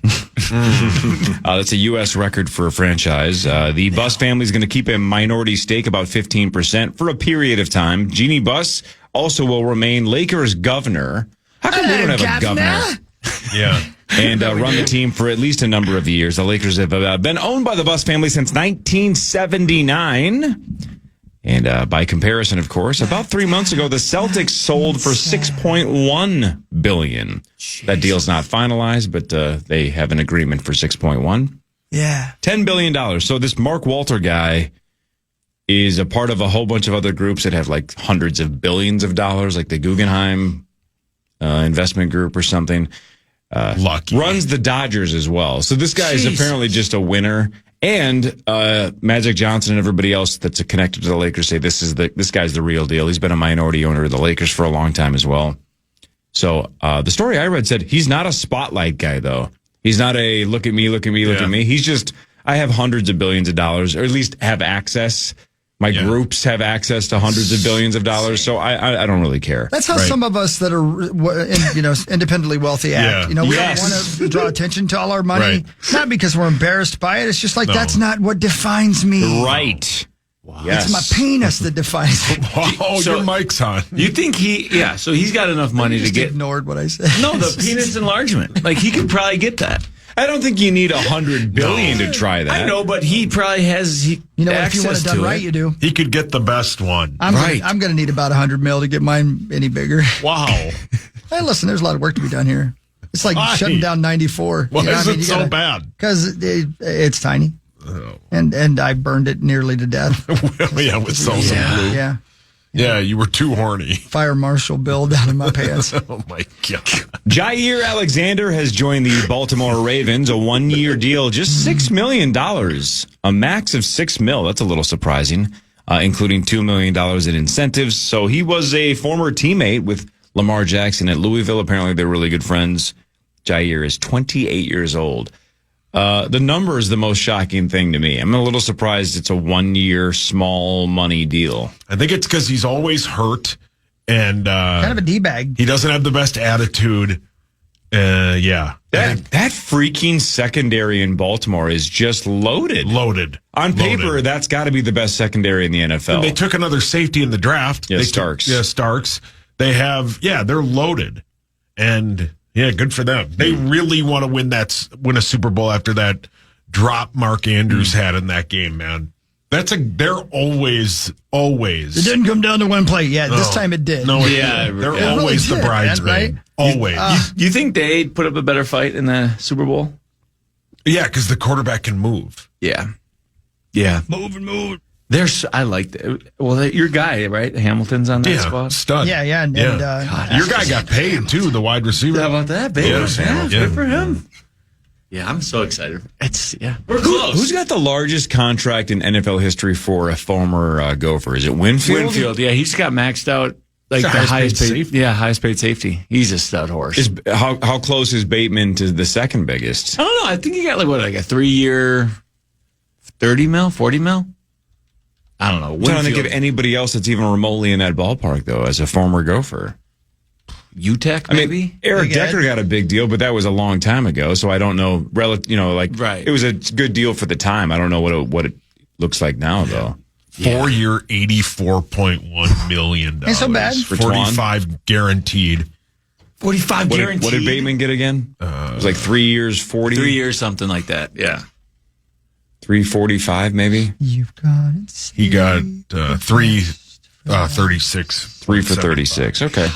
That's a U.S. record for a franchise. The Bus family is going to keep a minority stake, about 15%, for a period of time. Jeannie Buss also will remain Lakers governor. How come we don't have a governor? Yeah. And run the team for at least a number of years. The Lakers have been owned by the Bus family since 1979. And by comparison, of course, about 3 months ago, the Celtics sold for $6.1 billion. That deal's not finalized, but they have an agreement for $6.1. Yeah. $10 billion. So this Mark Walter guy is a part of a whole bunch of other groups that have like hundreds of billions of dollars, like the Guggenheim investment group or something. Lucky. Runs the Dodgers as well. So this guy is apparently just a winner. And Magic Johnson and everybody else that's connected to the Lakers say this guy's the real deal. He's been a minority owner of the Lakers for a long time as well. So the story I read said he's not a spotlight guy, though. He's not a look at me, look at me, look at me. He's just, I have hundreds of billions of dollars, or at least have access. My groups have access to hundreds of billions of dollars, so I don't really care. That's how some of us that are, independently wealthy act. We don't want to draw attention to all our money, not because we're embarrassed by it. It's just like that's not what defines me. Right. Wow. Yes. It's my penis that defines me. Oh, your mic's on. You think so he's got enough money to get... ignored what I said. No, the penis enlargement. Like, he could probably get that. I don't think you need $100 billion to try that. I know, but he probably has if you want it done right, you do. He could get the best one. I'm going to need about $100 million to get mine any bigger. Wow. Hey, listen, there's a lot of work to be done here. It's like shutting down 94. Why is it so bad? Because it's tiny. Oh. And I burned it nearly to death. Well, yeah, with salsa blue. Yeah. Yeah, you were too horny. Fire Marshal Bill down in my pants. Oh, my God. Jair Alexander has joined the Baltimore Ravens, a one-year deal, just $6 million, a max of $6 million. That's a little surprising, including $2 million in incentives. So he was a former teammate with Lamar Jackson at Louisville. Apparently, they're really good friends. Jair is 28 years old. The number is the most shocking thing to me. I'm a little surprised it's a one-year small money deal. I think it's because he's always hurt and kind of a D-bag. He doesn't have the best attitude. Yeah. That freaking secondary in Baltimore is just loaded. On paper, that's got to be the best secondary in the NFL. And they took another safety in the draft. Yeah, Starks. Starks. They have, they're loaded. And... yeah, good for them. They really want to win a Super Bowl after that drop Mark Andrews had in that game, man. They're always. It didn't come down to one play. Yeah, this time it did. No, they're always the bridesmaid. Right? Always. You think they put up a better fight in the Super Bowl? Yeah, because the quarterback can move. Yeah. Move. I like that. Well, your guy, right? Hamilton's on that spot. Stud. Yeah. And your guy got paid too. The wide receiver. How about that, baby? Yeah. Good for him. Yeah, I'm so excited. We're close. Who's got the largest contract in NFL history for a former Gopher? Is it Winfield? Winfield, yeah, he's got maxed out like the highest paid safety. Yeah, highest paid safety. He's a stud horse. How close is Bateman to the second biggest? I don't know. I think he got like a 3-year, 30 mil, 40 mil. I don't know. I'm trying to think of anybody else that's even remotely in that ballpark, though, as a former Gopher. UTEC, maybe? I mean, Eric Decker got a big deal, but that was a long time ago, so I don't know. It was a good deal for the time. I don't know what it looks like now, though. 4-year, $84.1 million. Ain't so bad. For 45 guaranteed. 45 guaranteed. What did Bateman get again? It was like 3 years, 40? 3 years, something like that, yeah. 345 maybe. You've got it. He got 336. 3 for 36. Okay.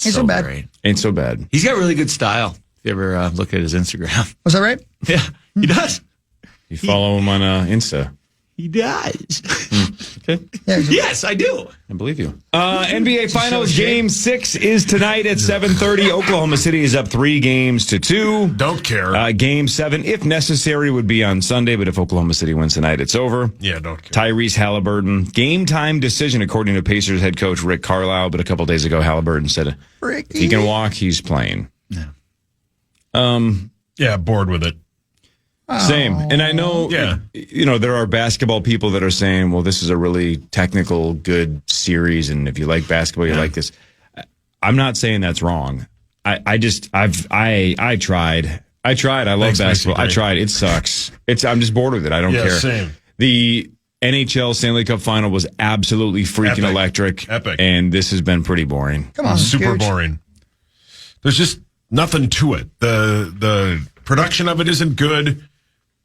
Ain't so bad. Great. Ain't so bad. He's got really good style. If you ever look at his Instagram. Was that right? Yeah, he does. You follow him on Insta. He does. Okay. Yes, I do. I believe you. NBA Finals Game 6 is tonight at 7:30. Oklahoma City is up 3-2. Don't care. Game 7, if necessary, would be on Sunday, but if Oklahoma City wins tonight, it's over. Yeah, don't care. Tyrese Halliburton. Game time decision, according to Pacers head coach Rick Carlisle, but a couple days ago, Halliburton said if he can walk, he's playing. Yeah. Yeah, bored with it. Same. And I know, there are basketball people that are saying, well, this is a really technical, good series. And if you like basketball, you like this. I'm not saying that's wrong. I tried. I love basketball. I tried. It sucks. I'm just bored with it. I don't care. Same. The NHL Stanley Cup final was absolutely freaking electric. Epic. And this has been pretty boring. Come on. Super Gooch. boring. There's just nothing to it. The production of it isn't good.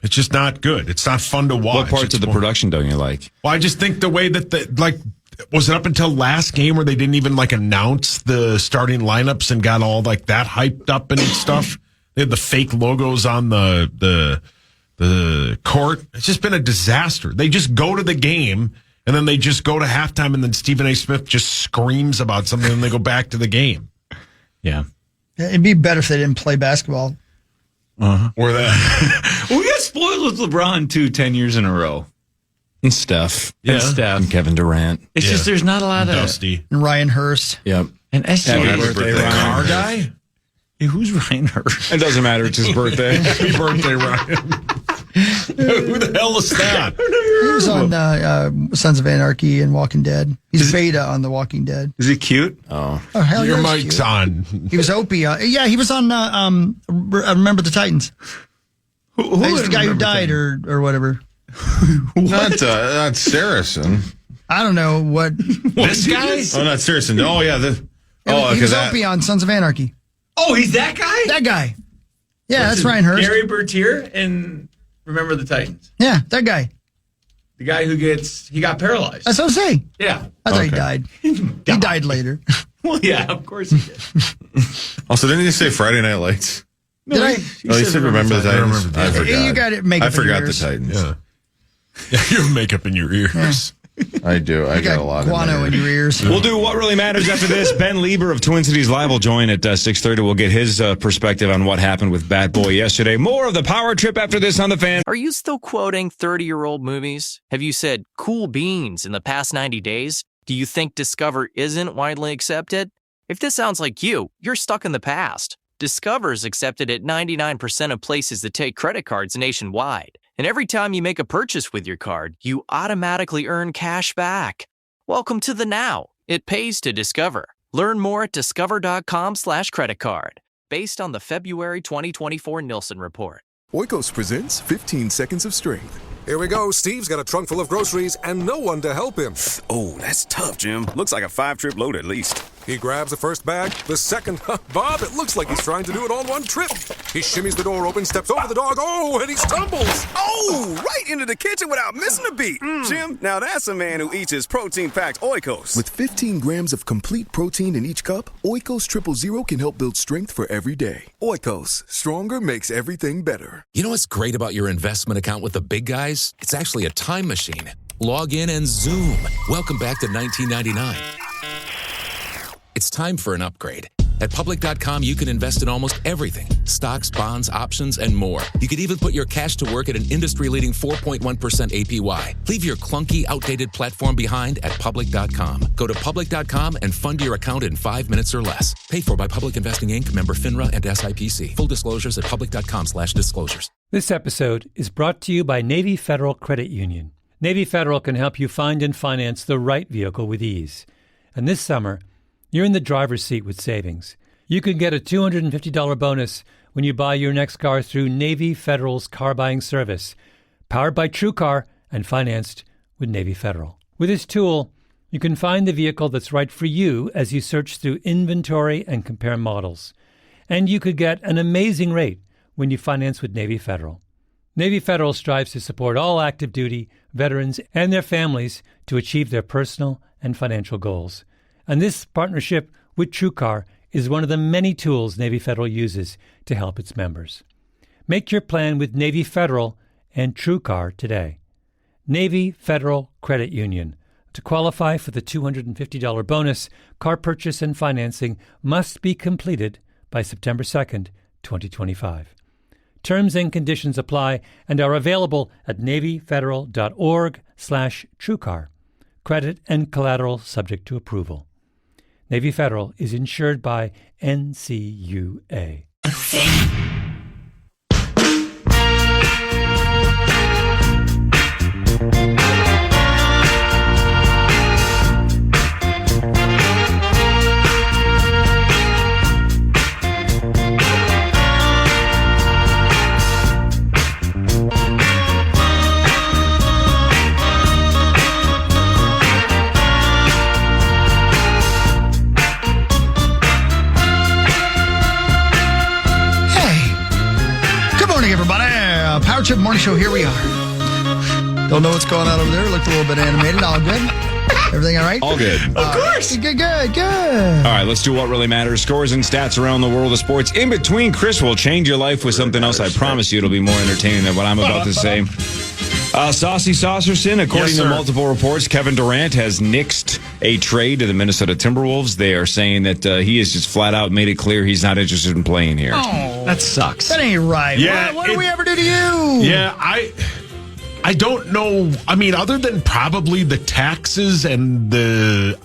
It's just not good. It's not fun to watch. What parts of the production don't you like? Well, I just think the way that was it up until last game where they didn't even announce the starting lineups and got all that hyped up and stuff? They had the fake logos on the court. It's just been a disaster. They just go to the game and then they just go to halftime and then Stephen A. Smith just screams about something and they go back to the game. Yeah. It'd be better if they didn't play basketball. Or that. Well, we got spoiled with LeBron, too, 10 years in a row. And Steph. Yeah. And Steph. And Kevin Durant. It's just there's not a lot of... Dusty. And Ryan Hurst. Yep. And Happy birthday, The Ryan. car guy? Hey, who's Ryan Hurst? It doesn't matter. It's his birthday. Happy birthday, Ryan. Who the hell is that? He was on Sons of Anarchy and Walking Dead. He's Beta on The Walking Dead. Is he cute? Oh hell Your yeah, mic's on. He was Opie. Yeah, he was on Remember the Titans. Who He's the guy who died or whatever. Not Saracen. I don't know what. This guy? Oh, not Saracen. Oh, yeah. He was Opie on Sons of Anarchy. Oh, he's that guy? That guy. Yeah, that's Ryan Hurst. Gary Bertier and Remember the Titans. Yeah, that guy. The guy who he got paralyzed. That's what I'm saying. Yeah. I thought he died. He died later. Well, yeah, of course he did. Also, didn't he say Friday Night Lights? Did I? He said Remember the Titans. I forgot. You got it. Makeup I forgot in your the ears. Titans. Yeah. You have makeup in your ears. I do. I got a lot guano in your ears. We'll do What Really Matters after this. Ben Lieber of Twin Cities Live will join at 6:30. We'll get his perspective on what happened with Bat Boy yesterday. More of the Power Trip after this on The Fan. Are you still quoting 30-year-old movies? Have you said cool beans in the past 90 days? Do you think Discover isn't widely accepted? If this sounds like you're stuck in the past. Discover is accepted at 99% of places that take credit cards nationwide. And every time you make a purchase with your card, you automatically earn cash back. Welcome to the now. It pays to Discover. Learn more at discover.com/creditcard. Based on the February 2024 Nielsen report. Oikos presents 15 Seconds of Strength. Here we go. Steve's got a trunk full of groceries and no one to help him. Oh, that's tough, Jim. Looks like a 5-trip load at least. He grabs the first bag, the second. Bob, it looks like he's trying to do it all in one trip. He shimmies the door open, steps over the dog. Oh, and he stumbles. Oh, right into the kitchen without missing a beat. Jim, now that's a man who eats his protein-packed Oikos. With 15 grams of complete protein in each cup, Oikos 000 can help build strength for every day. Oikos, stronger makes everything better. You know what's great about your investment account with the big guys? It's actually a time machine. Log in and zoom. Welcome back to 1999. It's time for an upgrade. At Public.com, you can invest in almost everything. Stocks, bonds, options, and more. You could even put your cash to work at an industry-leading 4.1% APY. Leave your clunky, outdated platform behind at Public.com. Go to Public.com and fund your account in 5 minutes or less. Paid for by Public Investing, Inc., member FINRA and SIPC. Full disclosures at Public.com/disclosures. This episode is brought to you by Navy Federal Credit Union. Navy Federal can help you find and finance the right vehicle with ease. And this summer, you're in the driver's seat with savings. You can get a $250 bonus when you buy your next car through Navy Federal's car buying service, powered by TrueCar and financed with Navy Federal. With this tool, you can find the vehicle that's right for you as you search through inventory and compare models. And you could get an amazing rate when you finance with Navy Federal. Navy Federal strives to support all active duty, veterans, and their families to achieve their personal and financial goals. And this partnership with TrueCar is one of the many tools Navy Federal uses to help its members. Make your plan with Navy Federal and TrueCar today. Navy Federal Credit Union. To qualify for the $250 bonus, car purchase and financing must be completed by September 2nd, 2025. Terms and conditions apply and are available at NavyFederal.org/TrueCar. Credit and collateral subject to approval. Navy Federal is insured by NCUA. Power Trip Morning Show, here we are. Don't know what's going on over there. Looked a little bit animated. All good? Everything all right? All good. Of course. Good. All right, let's do what really matters. Scores and stats around the world of sports. In between, Chris will change your life with something else. I promise you it'll be more entertaining than what I'm about to say. Saucy Saucerson, according to multiple reports, Kevin Durant has nixed a trade to the Minnesota Timberwolves. They are saying that he has just flat out made it clear he's not interested in playing here. Oh, that sucks. That ain't right. Yeah, what did we ever do to you? Yeah, I don't know. I mean, other than probably the taxes and the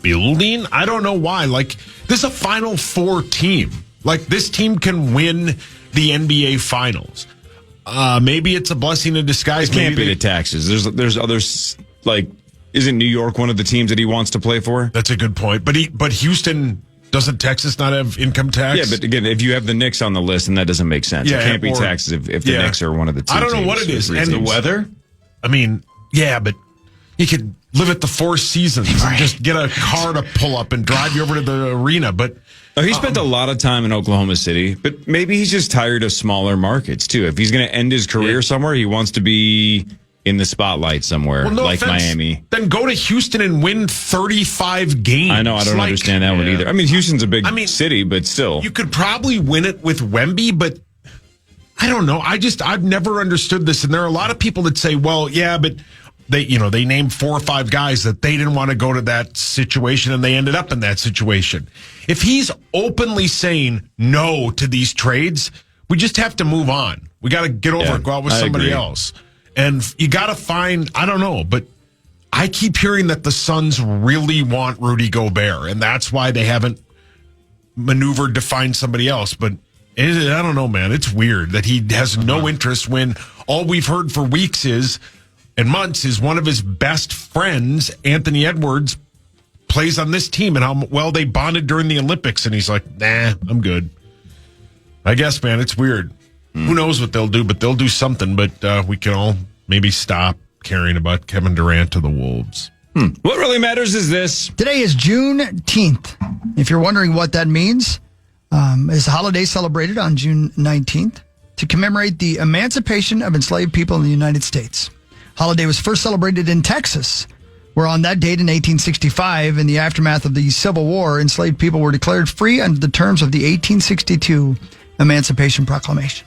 building, I don't know why. Like, this is a Final Four team. Like, this team can win the NBA Finals. Maybe it's a blessing in disguise. It can't be the taxes. There's others, like, isn't New York one of the teams that he wants to play for? That's a good point. But Houston, doesn't Texas not have income tax? Yeah, but again, if you have the Knicks on the list, then that doesn't make sense. Yeah, it can't be taxes if the Knicks are one of the two. I don't know teams, what it is. And teams. the weather? I mean, yeah, but you could live at the Four Seasons and just get a car to pull up and drive you over to the arena. But he spent a lot of time in Oklahoma City, but maybe he's just tired of smaller markets, too. If he's going to end his career somewhere, he wants to be in the spotlight somewhere, like Miami. Then go to Houston and win 35 games. I know, I don't understand that one either. I mean, Houston's a big city, but still. You could probably win it with Wemby, but I don't know. I've never understood this. And there are a lot of people that say, well, yeah, but they named 4 or 5 guys that they didn't want to go to that situation and they ended up in that situation. If he's openly saying no to these trades, we just have to move on. We got to get over it, go out with somebody else. And you got to find, I don't know, but I keep hearing that the Suns really want Rudy Gobert, and that's why they haven't maneuvered to find somebody else. But I don't know, man. It's weird that he has no interest when all we've heard for weeks and months is one of his best friends, Anthony Edwards, plays on this team and how well they bonded during the Olympics. And he's like, nah, I'm good. I guess, man, it's weird. Who knows what they'll do, but they'll do something. But we can all maybe stop caring about Kevin Durant to the Wolves. What really matters is this. Today is Juneteenth. If you're wondering what that means, it's a holiday celebrated on June 19th to commemorate the emancipation of enslaved people in the United States. Holiday was first celebrated in Texas, where on that date in 1865, in the aftermath of the Civil War, enslaved people were declared free under the terms of the 1862 Emancipation Proclamation.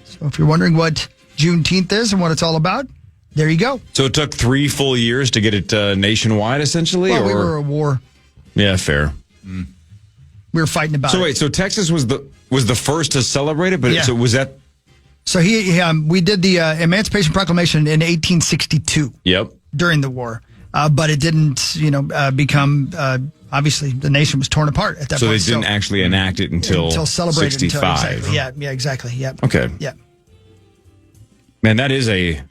So if you're wondering what Juneteenth is and what it's all about, there you go. So it took 3 full years to get it nationwide, essentially? Well, we were at war. Yeah, fair. We were fighting about it. So wait, so Texas was the first to celebrate it, but so was that? So we did the Emancipation Proclamation in 1862. Yep. During the war, but it didn't, become. Obviously, the nation was torn apart at that point. So they didn't actually enact it until celebrated 65. Exactly. Yeah, exactly. Yeah. Okay. Yeah. Man, that is a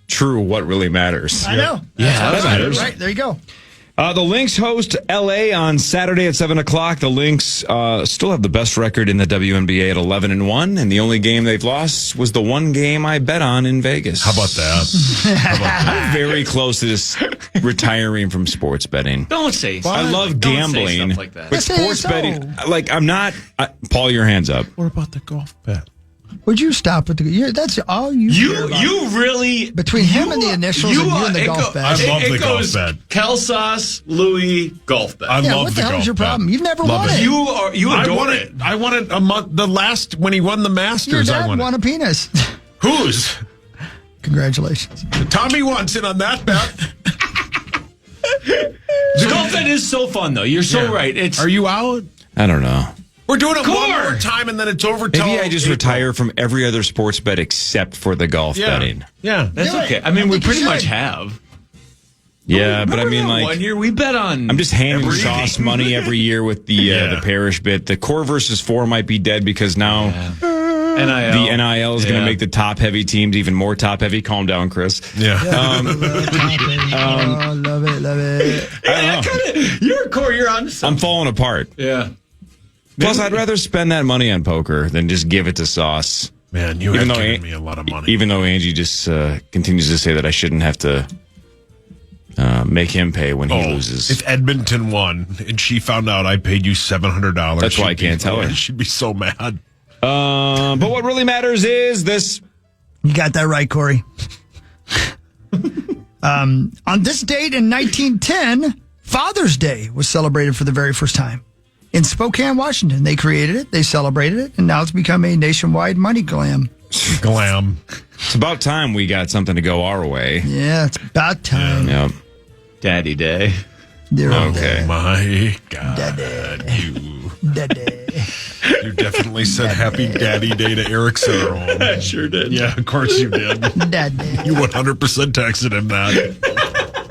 true what really matters. I know. Yeah, that matters. Right, there you go. The Lynx host L.A. on Saturday at 7 o'clock. The Lynx still have the best record in the WNBA at 11-1, and the only game they've lost was the one game I bet on in Vegas. How about that? I'm very close to this retiring from sports betting. Don't say I love gambling, stuff like that. but sports betting, I'm not. Paul, your hands up. What about the golf bet? Would you stop with the? That's all you. You really between him and the initials and you and the golf bet. I love the golf bet. Kelsas, Louis, golf bet. I love what the hell golf is your bet. problem? You've never won it. You adore it. I won it a month. The last when he won the Masters, Your dad I won won a penis. Whose? Congratulations. Tommy wants in on that bet. The golf bet is so fun, though. You're so right. Are you out? I don't know. We're doing it one more time, and then it's over. Maybe I just retire from every other sports bet except for the golf betting. Yeah, that's okay. I mean, we pretty much have. Yeah, but I mean, like 1 year we bet on. I'm just handing Sauce money every year with the parish bit. The core versus 4 might be dead because now NIL. the NIL is going to make the top heavy teams even more top heavy. Calm down, Chris. Yeah. Love it. I don't know. You're a core. You're on. I'm falling apart. Yeah. Plus, I'd rather spend that money on poker than just give it to Sauce. Man, you have given me a lot of money. Even though Angie just continues to say that I shouldn't have to make him pay when he loses. If Edmonton won and she found out I paid you $700, that's why I can't tell her. She'd be so mad. But what really matters is this. You got that right, Corey. On this date in 1910, Father's Day was celebrated for the very first time. In Spokane, Washington, they created it, they celebrated it, and now it's become a nationwide money glam. It's about time we got something to go our way. Yeah, it's about time. Yep. Daddy Day. Okay. My God. Daddy. You definitely said Happy Daddy Day to Eric Setterholm. I sure did. Yeah, of course you did. Daddy. You 100% texted him that.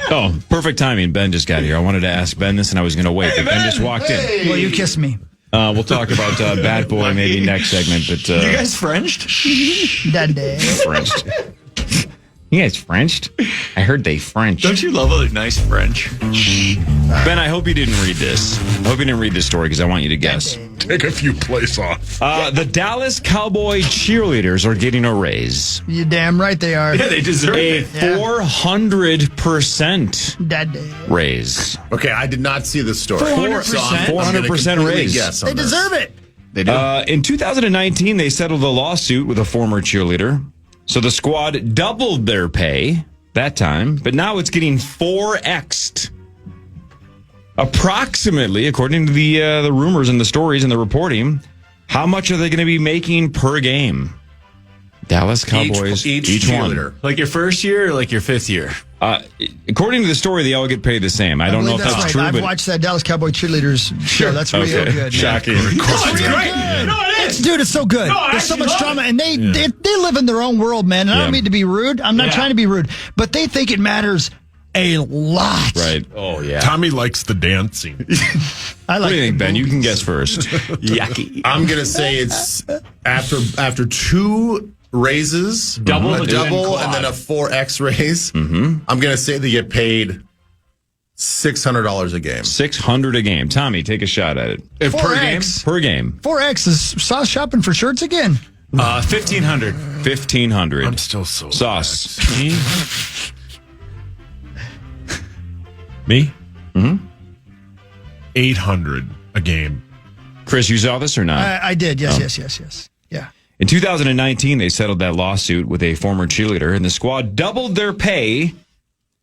Oh, perfect timing. Ben just got here. I wanted to ask Ben this, and I was going to wait, but Ben just walked in. Well, you kissed me. We'll talk about Bad Boy maybe next segment. But you guys Frenched? Daddy. Frenched. You guys Frenched? I heard they French. Don't you love a nice French? Ben, I hope you didn't read this. I hope you didn't read this story because I want you to guess. Take a few plays off. The Dallas Cowboy cheerleaders are getting a raise. You damn right they are. Yeah, they deserve A it. 400% Daddy. raise. Okay, I did not see this story. 400% raise. They deserve it. They do. In 2019, they settled a lawsuit with a former cheerleader. So the squad doubled their pay that time, but now it's getting 4x'd. Approximately, according to the rumors and the stories and the reporting, how much are they going to be making per game? Dallas Cowboys, each one. Like your first year or like your fifth year? According to the story, they all get paid the same. I don't know if that's right. true, I've but watched that Dallas Cowboy cheerleaders show. That's real good. Shocking. Dude, it's so good. There's so much drama, and they live in their own world, man. And I don't mean to be rude. I'm not trying to be rude, but they think it matters a lot. Right. Oh, yeah. Tommy likes the dancing. I like what do you think, Ben? You can guess first. Yucky. I'm going to say it's after 2 raises, double, and then a 4X raise. Mm-hmm. I'm going to say they get paid $600 a game. $600 a game. Tommy, take a shot at it. Per game? Per game. 4X is Sauce shopping for shirts again. 1,500. 1,500. I'm still so Sauce. Me? Mm-hmm. 800 a game. Chris, you saw this or not? I did. Yes. Yeah. In 2019, they settled that lawsuit with a former cheerleader, and the squad doubled their pay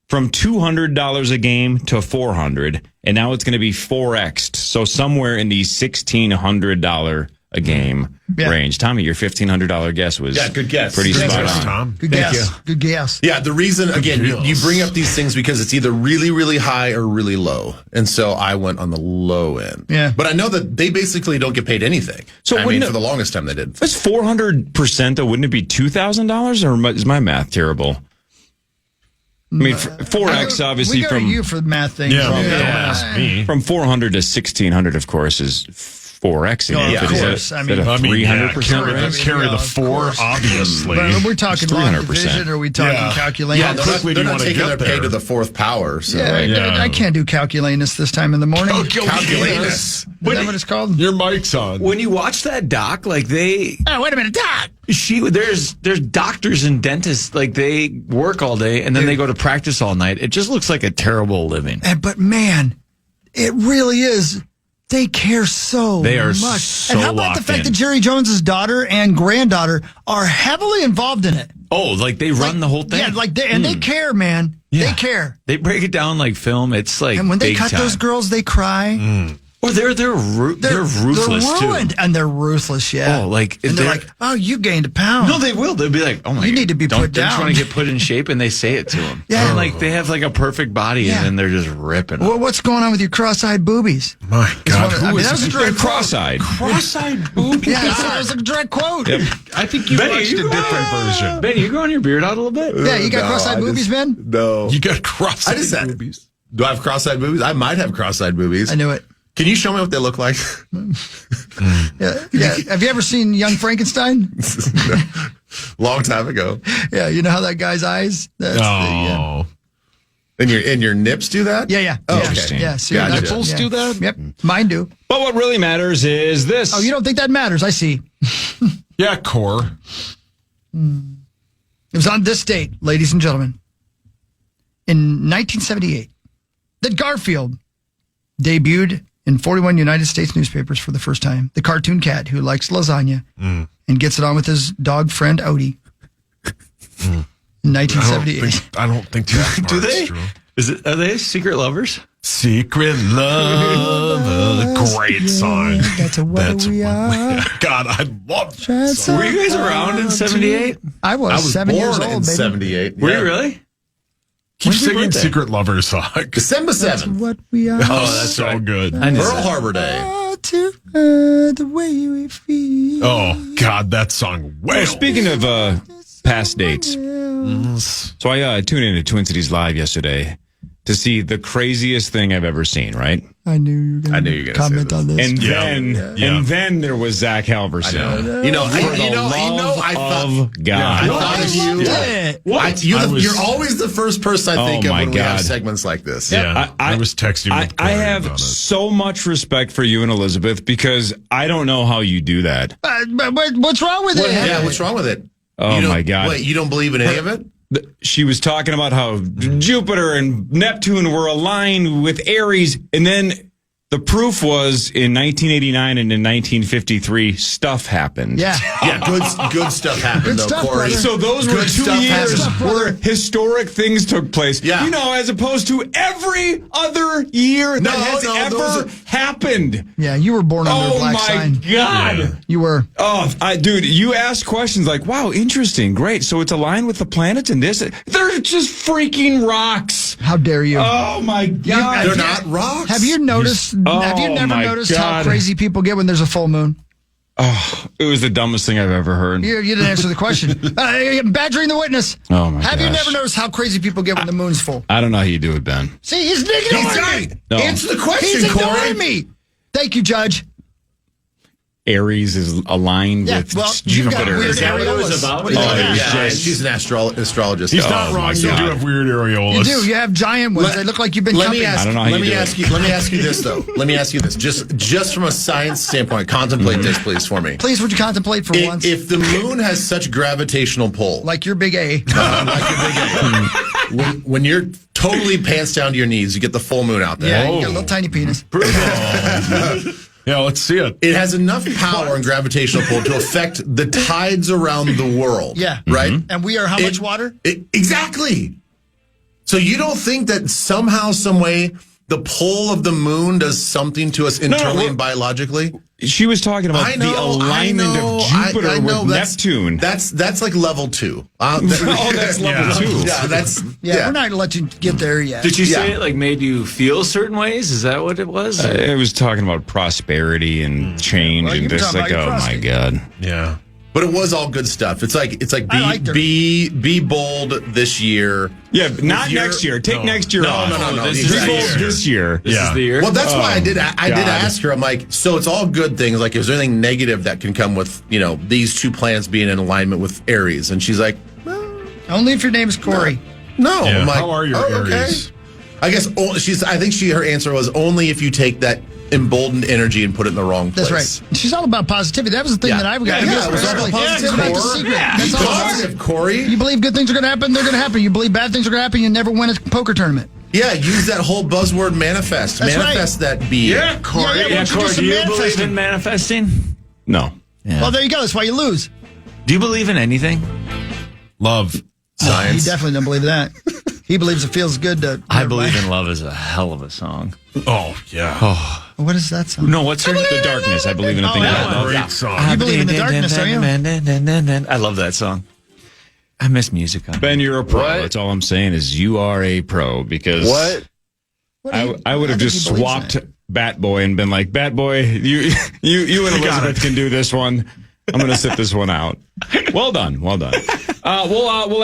from $200 a game to $400, and now it's going to be 4x'd. So somewhere in the $1,600 a game range. Tommy, your $1,500 guess was good guess. Pretty Good spot guess, on. Tom. Good guess. Good guess. Yeah, the reason, again, you bring up these things because it's either really, really high or really low. And so I went on the low end. Yeah. But I know that they basically don't get paid anything. So I mean, for the longest time they did. That's 400%, though. Wouldn't it be $2,000? Or is my math terrible? I mean, 4X, obviously, we go to you for the math thing. Yeah, don't ask me. From 400 to 1,600, of course, is 4X. Of course. I mean, 300% raise? Carry the 4, obviously. But we're talking long 300%. division, or are we talking calculating? Yeah, they're not taking their pay to the 4th power. So. I can't do calculanus this time in the morning. Calculanus. Is that what it's called? Your mic's on. When you watch that doc, like Oh, wait a minute, Doc! there's doctors and dentists, like they work all day and then they go to practice all night. It just looks like a terrible living. But man, it really is They care so They are much. so And how about the locked fact in. that Jerry Jones's daughter and granddaughter are heavily involved in it? Oh, like they run the whole thing? Yeah, they care, man. Yeah. They care. They break it down like film. It's like And when they big cut time. those girls, they cry. Or they're ruthless They're ruined, too. and they're ruthless, yeah. Oh, like and they're like, oh, you gained a pound. No, they will. They'll be like, oh my, You need to be don't, put they're down. trying to get put in shape, and they say it to them. Yeah. And like they have like a perfect body, Yeah. and then they're just ripping. Well, what's going on with your cross-eyed boobies? My God, that was a direct cross-eyed? Cross-eyed boobies. Yeah, that was a direct quote. Yep. I think you watched a different version. Benny, you growing your beard out a little bit? Yeah, you got No, cross-eyed I boobies, man? No. You got cross-eyed I just said, boobies. do I have cross-eyed boobies? I might have cross-eyed boobies. I knew it. Can you show me what they look like? Yeah. Have you ever seen Young Frankenstein? Long time ago. Yeah, you know how that guy's eyes? That's Oh. And your nips do that? Yeah. Oh, Interesting. Yeah, see, Gotcha. Nipples do that? Yep, mine do. But what really matters is this. Oh, you don't think that matters? I see. Yeah, core. It was on this date, ladies and gentlemen, in 1978, that Garfield debuted in 41 United States newspapers for the first time. The cartoon cat who likes lasagna and gets it on with his dog friend Odie. In 1978. I don't think that Do part's they? true. Are they secret lovers? Secret Love. Great song. That's what we are. God, I love that song. Were you guys around in 78? I was 7 years born old, in baby. 78. Were yeah. you really? Keep When's your singing birthday? Secret Lover song. December 7th. What we are. Oh, that's so good. Pearl Harbor Day. To the way we feel. Oh, God, that song. Well, speaking of past dates, so I tuned into Twin Cities Live yesterday to see the craziest thing I've ever seen, right? I knew you were going to comment on this. And then there was Zach Halverson. You know, For the love I thought of God. I thought of you. What? You're always the first person I think of when we have God. segments like this. Yeah, I was texting with I Corey have about it. so much respect for you and Elizabeth because I don't know how you do that. But what's wrong with it? Yeah, what's wrong with it? Oh, my God. Wait, you don't believe in any of it? She was talking about how Jupiter and Neptune were aligned with Aries, and then the proof was in 1989 and in 1953, stuff happened. Yeah. Yeah, good stuff happened, Good though, stuff, Corey. brother. So those were Good 2 stuff years happened. where historic things took place. Yeah. You know, as opposed to every other year that has ever happened. Yeah, you were born under a Oh black my sign. God. You were. Oh, dude, you ask questions like, wow, interesting, great. So it's aligned with the planets and this. They're just freaking rocks. How dare you? Oh my God. They're not rocks. Have you noticed? Have you never my noticed how God. crazy people get when there's a full moon? Oh, it was the dumbest thing I've ever heard. You didn't answer the question. Badgering the witness. Oh my Have you gosh. never noticed how crazy people get when the moon's full? I don't know how you do it, Ben. See, he's ignoring me. right. No. Answer the question, He's Corey. ignoring me. Thank you, Judge. Aries is aligned Yeah, with well, you got Jupiter. weird Is that what it was areolas. about? What do you think? Yeah, she's an astrologist. He's Oh, not my wrong. You God. do have weird areolas. You do. You have giant ones. They look like you've been Let cupping. me ask. I don't know how let you me do ask it. you. Let me ask you this though. Let me ask you this. Just from a science standpoint, contemplate this, please, for me. Please, would you contemplate for once? If the moon has such gravitational pull, Like your big A. like your big A, when you're totally pants down to your knees, you get the full moon out there. Yeah, you got a little tiny penis. Yeah, let's see it. It has enough power and gravitational pull to affect the tides around the world. Yeah. Right? And we are how much water? Exactly. So you don't think that somehow, some way, the pull of the moon does something to us internally and biologically? She was talking about the alignment of Jupiter I know, with that's, Neptune. That's like level 2. That's level 2. Yeah, we're not going to let you get there yet. Did you say it like made you feel certain ways? Is that what it was? It was talking about prosperity and change Well, you and were just talking like, about oh your my prostate. God. Yeah. But it was all good stuff. It's like I liked her. be bold this year. Yeah, but not next year. Take next year off. No. This Be is exactly. bold this year. This is the year. Well, that's why I did God. ask her. I'm like, so it's all good things. Like, is there anything negative that can come with these two planets being in alignment with Aries? And she's like, Only if your name is Corey. no. Yeah, I'm like, how are your Aries? Okay. I guess I think her answer was only if you take that emboldened energy and put it in the wrong place. That's right. She's all about positivity. That was the thing that I've got. Yeah, it was all about positivity. That's the secret. That's all. Positive, Corey. You believe good things are going to happen, they're going to happen. You believe bad things are going to happen, you never win a poker tournament. Yeah, use that whole buzzword manifest. That's manifest that beat. Yeah, Corey. Yeah, Corey, do you believe in manifesting? No. Yeah. Well, there you go. That's why you lose. Do you believe in anything? Love. Science. He definitely doesn't believe that. He believes it feels good to. I believe in love is a hell of a song. Oh, yeah. Oh. What is that song? No, what's her? The Darkness. I believe in a thing called love. Great song. You believe in the darkness, don't you? I love that song. I miss music on Ben, you're a pro. What? That's all I'm saying is you are a pro because What? I would have just swapped Bat Boy and been like, Bat Boy, you and Elizabeth can do this one. I'm going to sit this one out. Well done. We'll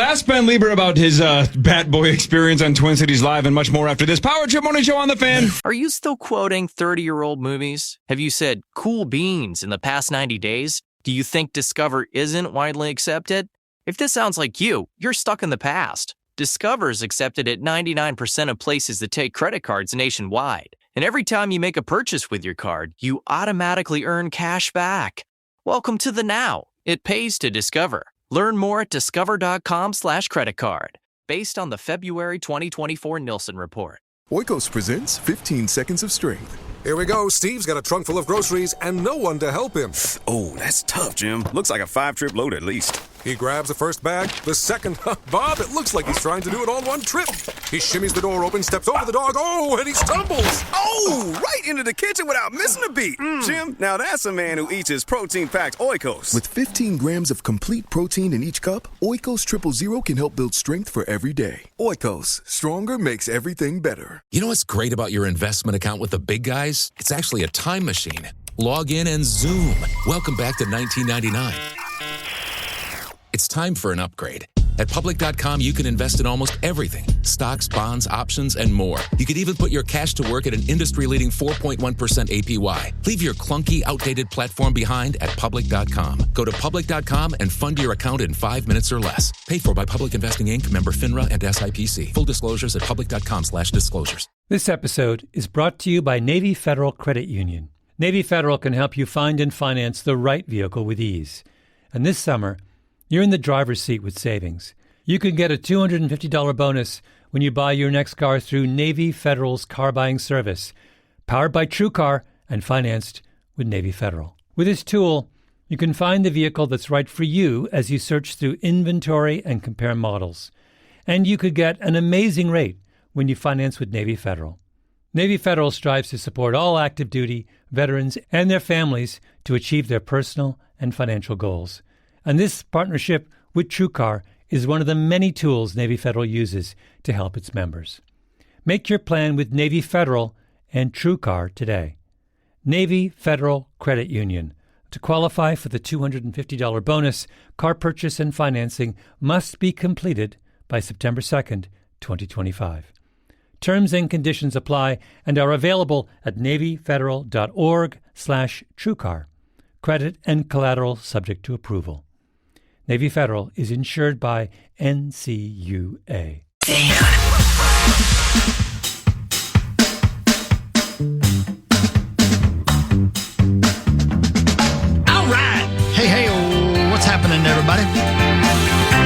ask Ben Lieber about his Bat Boy experience on Twin Cities Live and much more after this Power Trip Morning Show on the Fan. Are you still quoting 30-year-old movies? Have you said cool beans in the past 90 days? Do you think Discover isn't widely accepted? If this sounds like you, you're stuck in the past. Discover is accepted at 99% of places that take credit cards nationwide. And every time you make a purchase with your card, you automatically earn cash back. Welcome to the now. It pays to Discover. Learn more at discover.com/credit card. Based on the February 2024 Nielsen report. Oikos presents 15 Seconds of Strength. Here we go. Steve's got a trunk full of groceries and no one to help him. Oh, that's tough, Jim. Looks like a 5-trip load at least. He grabs the first bag, the second. Bob, it looks like he's trying to do it all in one trip. He shimmies the door open, steps over the dog. Oh, and he stumbles. Oh, right into the kitchen without missing a beat. Jim, now that's a man who eats his protein-packed Oikos. With 15 grams of complete protein in each cup, Oikos 000 can help build strength for every day. Oikos, stronger makes everything better. You know what's great about your investment account with the big guys? It's actually a time machine. Log in and zoom. Welcome back to 1999. It's time for an upgrade. At Public.com, you can invest in almost everything. Stocks, bonds, options, and more. You could even put your cash to work at an industry-leading 4.1% APY. Leave your clunky, outdated platform behind at Public.com. Go to Public.com and fund your account in 5 minutes or less. Paid for by Public Investing, Inc., member FINRA and SIPC. Full disclosures at Public.com/disclosures. This episode is brought to you by Navy Federal Credit Union. Navy Federal can help you find and finance the right vehicle with ease. And this summer, you're in the driver's seat with savings. You can get a $250 bonus when you buy your next car through Navy Federal's car buying service, powered by TrueCar and financed with Navy Federal. With this tool, you can find the vehicle that's right for you as you search through inventory and compare models. And you could get an amazing rate when you finance with Navy Federal. Navy Federal strives to support all active duty, veterans, and their families to achieve their personal and financial goals. And this partnership with TrueCar is one of the many tools Navy Federal uses to help its members. Make your plan with Navy Federal and TrueCar today. Navy Federal Credit Union. To qualify for the $250 bonus, car purchase and financing must be completed by September 2nd, 2025. Terms and conditions apply and are available at NavyFederal.org/TrueCar. Credit and collateral subject to approval. Navy Federal is insured by NCUA. All right. Hey, what's happening, everybody?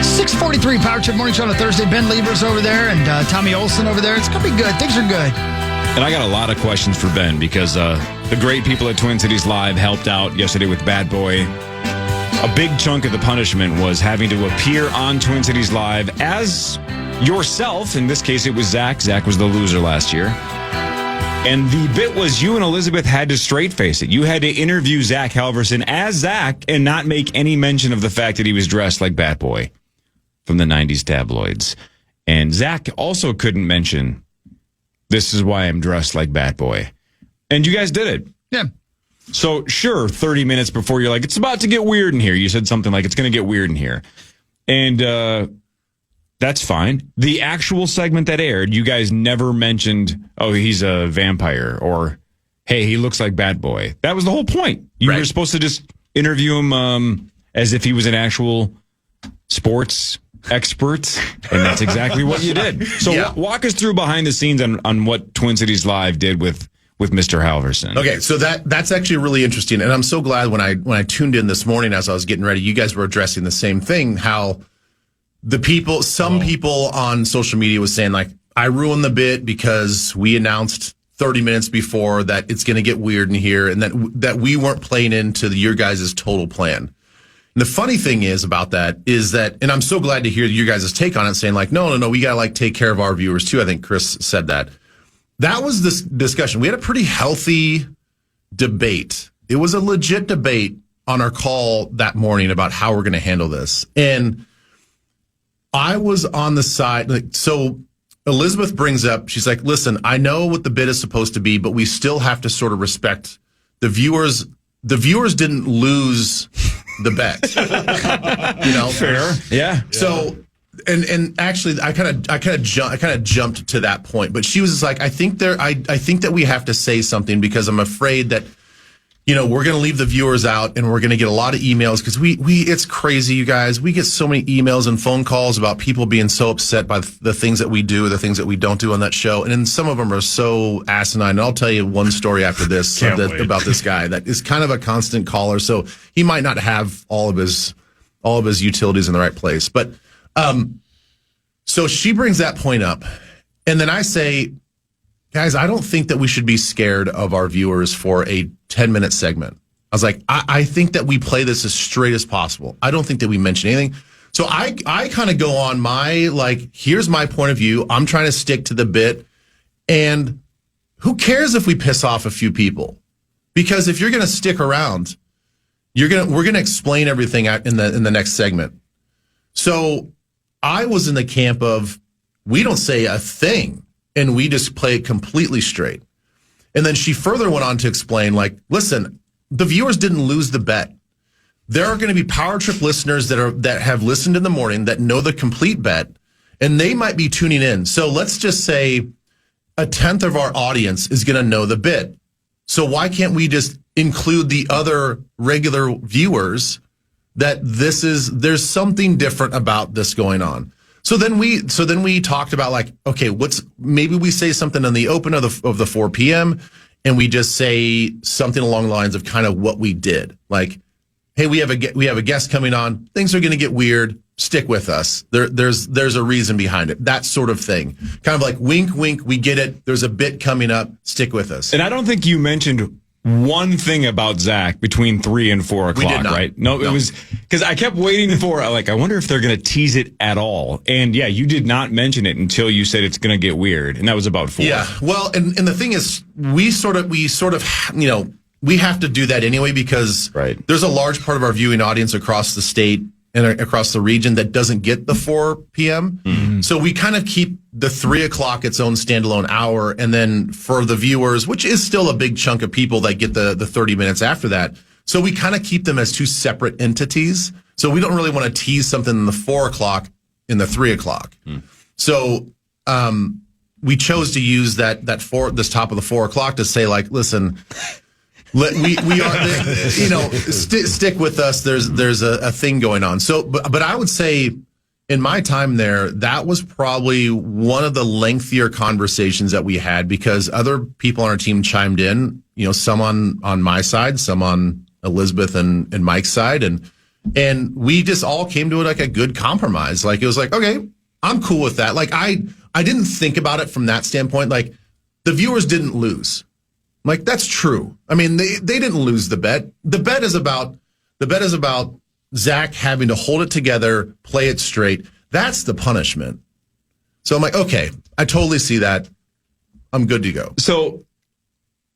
6:43 Power Trip Morning Show on a Thursday. Ben Lieber's over there and Tommy Olson over there. It's going to be good. Things are good. And I got a lot of questions for Ben because the great people at Twin Cities Live helped out yesterday with Bad Boy. A big chunk of the punishment was having to appear on Twin Cities Live as yourself. In this case, it was Zach. Zach was the loser last year. And the bit was you and Elizabeth had to straight face it. You had to interview Zach Halverson as Zach and not make any mention of the fact that he was dressed like Bat Boy from the 90s tabloids. And Zach also couldn't mention, this is why I'm dressed like Bat Boy. And you guys did it. Yeah. So, sure, 30 minutes before you're like, it's about to get weird in here. You said something like, it's going to get weird in here. And that's fine. The actual segment that aired, you guys never mentioned, oh, he's a vampire, or, hey, he looks like Bat Boy. That was the whole point. You were supposed to just interview him as if he was an actual sports expert, and that's exactly what you did. So walk us through behind the scenes on what Twin Cities Live did with Mr. Halverson. Okay, so that's actually really interesting, and I'm so glad when I tuned in this morning as I was getting ready, you guys were addressing the same thing. How some people on social media was saying like, I ruined the bit because we announced 30 minutes before that it's going to get weird in here, and that we weren't playing into your guys' total plan. And the funny thing is about that is that, and I'm so glad to hear your guys' take on it, saying like, no, we got to like take care of our viewers too. I think Chris said that. That was this discussion. We had a pretty healthy debate. It was a legit debate on our call that morning about how we're going to handle this. And I was on the side, like, so Elizabeth brings up, she's like, listen, I know what the bid is supposed to be, but we still have to sort of respect the viewers. The viewers didn't lose the bet. Fair. Yeah. So, and actually, I kind of jumped to that point, but she was just like, I think that we have to say something because I'm afraid that, we're going to leave the viewers out and we're going to get a lot of emails because it's crazy, you guys. We get so many emails and phone calls about people being so upset by the things that we do, the things that we don't do on that show. And then some of them are so asinine. And I'll tell you one story after this about this guy that is kind of a constant caller. So he might not have all of his utilities in the right place. But, so she brings that point up. And then I say, guys, I don't think that we should be scared of our viewers for a 10-minute segment. I was like, I think that we play this as straight as possible. I don't think that we mention anything. So I kind of go on my, like, here's my point of view. I'm trying to stick to the bit. And who cares if we piss off a few people? Because if you're going to stick around, we're going to explain everything in the next segment. So I was in the camp of, we don't say a thing. And we just play it completely straight. And then she further went on to explain, like, listen, the viewers didn't lose the bet. There are going to be Power Trip listeners that have listened in the morning that know the complete bet, and they might be tuning in. So let's just say a tenth of our audience is going to know the bit. So why can't we just include the other regular viewers that there's something different about this going on? So then we talked about, like, okay, maybe we say something in the open of the 4 p.m. and we just say something along the lines of kind of what we did. Like, hey, we have a guest coming on. Things are going to get weird. Stick with us. There's a reason behind it. That sort of thing. Kind of like wink, wink. We get it. There's a bit coming up. Stick with us. And I don't think you mentioned one thing about Zach between 3 and 4 o'clock, right? No, it was because I kept waiting for, like, I wonder if they're going to tease it at all. And yeah, you did not mention it until you said it's going to get weird. And that was about 4. Yeah. Well, and the thing is, we sort of, we have to do that anyway because there's a large part of our viewing audience across the state and across the region that doesn't get the 4 p.m. Mm-hmm. So we kind of keep the 3 o'clock its own standalone hour. And then for the viewers, which is still a big chunk of people that get the 30 minutes after that. So we kind of keep them as two separate entities. So we don't really want to tease something in the 4 o'clock in the 3 o'clock. Mm. So, we chose to use this top of the 4 o'clock to say, like, listen, we are, stick with us. There's a thing going on. So, but I would say in my time there, that was probably one of the lengthier conversations that we had because other people on our team chimed in, some on my side, some on Elizabeth and Mike's side. And we just all came to it like a good compromise. Like, it was like, okay, I'm cool with that. Like, I didn't think about it from that standpoint. Like, the viewers didn't lose. Like, that's true. I mean, they didn't lose the bet. The bet is about Zach having to hold it together, play it straight. That's the punishment. So I'm like, okay, I totally see that. I'm good to go. So